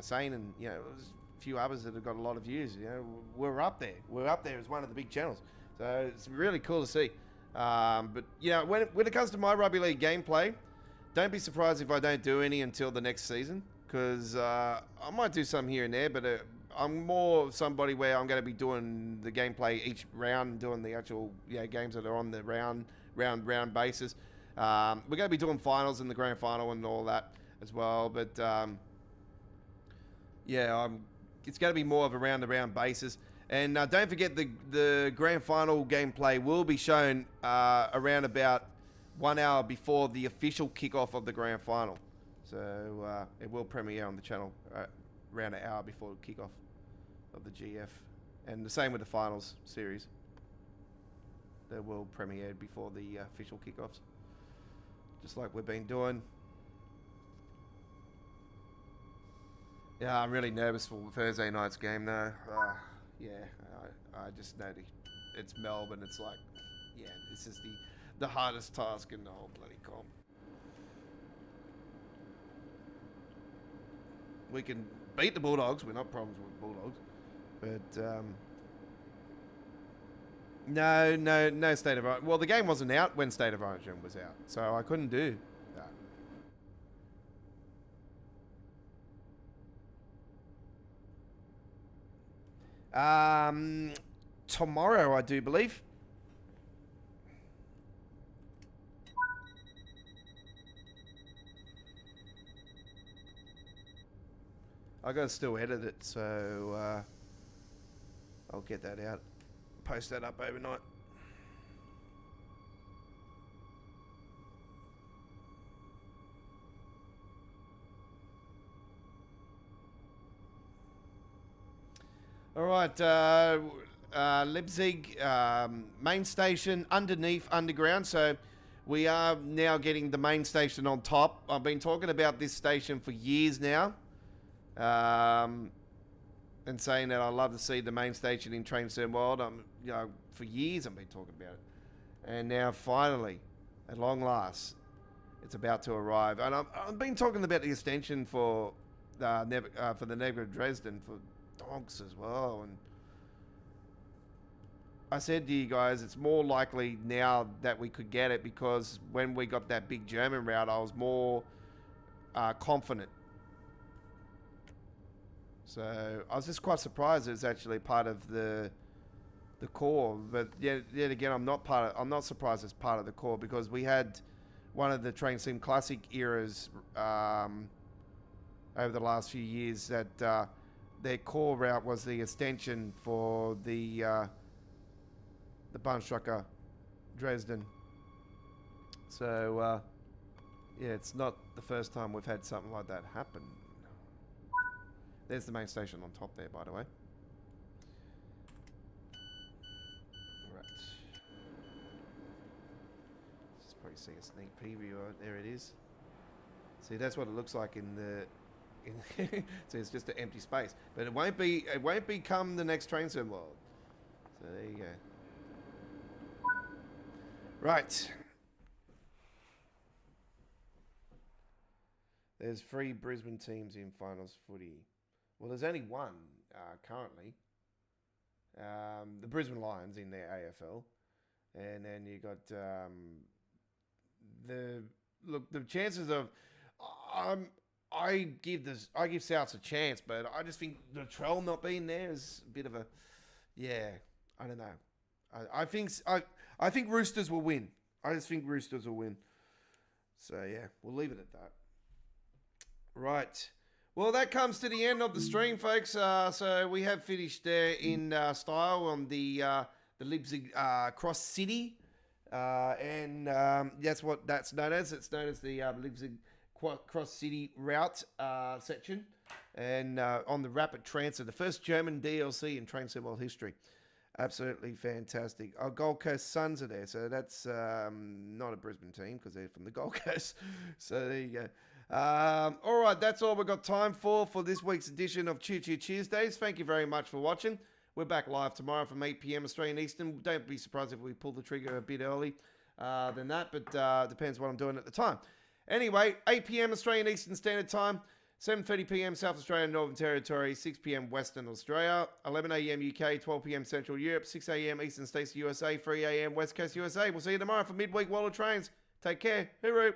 Sane and, you know, there's a few others that have got a lot of views. You know, we're up there. We're up there as one of the big channels. So it's really cool to see. But, you know, when it comes to my Rugby League gameplay, don't be surprised if I don't do any until the next season. Because I might do some here and there, but... I'm more somebody where I'm going to be doing the gameplay each round, doing the actual games that are on the round basis. We're going to be doing finals and the grand final and all that as well. But it's going to be more of a round-to-round basis. And don't forget the grand final gameplay will be shown around about 1 hour before the official kickoff of the grand final. So it will premiere on the channel around an hour before the kickoff of the GF. And the same with the finals series. They will premiere before the official kickoffs. Just like we've been doing. Yeah, I'm really nervous for Thursday night's game though. Yeah, I just know it's Melbourne. It's like, yeah, this is the hardest task in the whole bloody comp. We can beat the Bulldogs. We're not problems with Bulldogs. But, no State of Origin. Well, the game wasn't out when State of Origin was out. So I couldn't do that. Tomorrow, I do believe. I gotta still edit it, so I'll get that out, post that up overnight. All right, Leipzig main station underground. So we are now getting the main station on top. I've been talking about this station for years now, and saying that I love to see the main station in Train Sim World. For years I've been talking about it, and now finally, at long last, it's about to arrive. And I've been talking about the extension for the Nebra Dresden for dogs as well, and I said to you guys, it's more likely now that we could get it, because when we got that big German route, I was more confident. So I was just quite surprised it's actually part of the core. But yet again, I'm not surprised it's part of the core, because we had one of the Train Sim Classic eras over the last few years that their core route was the extension for the Bahnstrecke Dresden. So yeah, it's not the first time we've had something like that happen. There's the main station on top there, by the way. Right. Just probably see a sneak preview. There it is. See, that's what it looks like in the. So it's just an empty space, but it won't be. It won't become the next Train Sim World. So there you go. Right. There's 3 Brisbane teams in finals footy. Well, there's only one currently. The Brisbane Lions in their AFL, and then you got the chances of I give Souths a chance, but I just think the Latrell not being there is a bit of a I don't know. I think Roosters will win. I just think Roosters will win. So yeah, we'll leave it at that. Right. Well, that comes to the end of the stream, folks. So we have finished there in style on the Leipzig Cross City, and that's what that's known as. It's known as the Leipzig Cross City route section, and on the rapid transfer, the first German DLC in Train Sim World history. Absolutely fantastic. Our Gold Coast Suns are there, so that's not a Brisbane team because they're from the Gold Coast. So there you go. All right, that's all we've got time for this week's edition of Choo Choo Tuesdays. Thank you very much for watching. We're back live tomorrow from 8 p.m. Australian Eastern. Don't be surprised if we pull the trigger a bit early than that, but depends what I'm doing at the time. Anyway, 8 p.m. Australian Eastern Standard Time, 7:30 p.m. South Australia Northern Territory, 6 p.m. Western Australia, 11 a.m. UK, 12 p.m. Central Europe, 6 a.m. Eastern States USA, 3 a.m. West Coast USA. We'll see you tomorrow for Midweek World of Trains. Take care. Hooroo.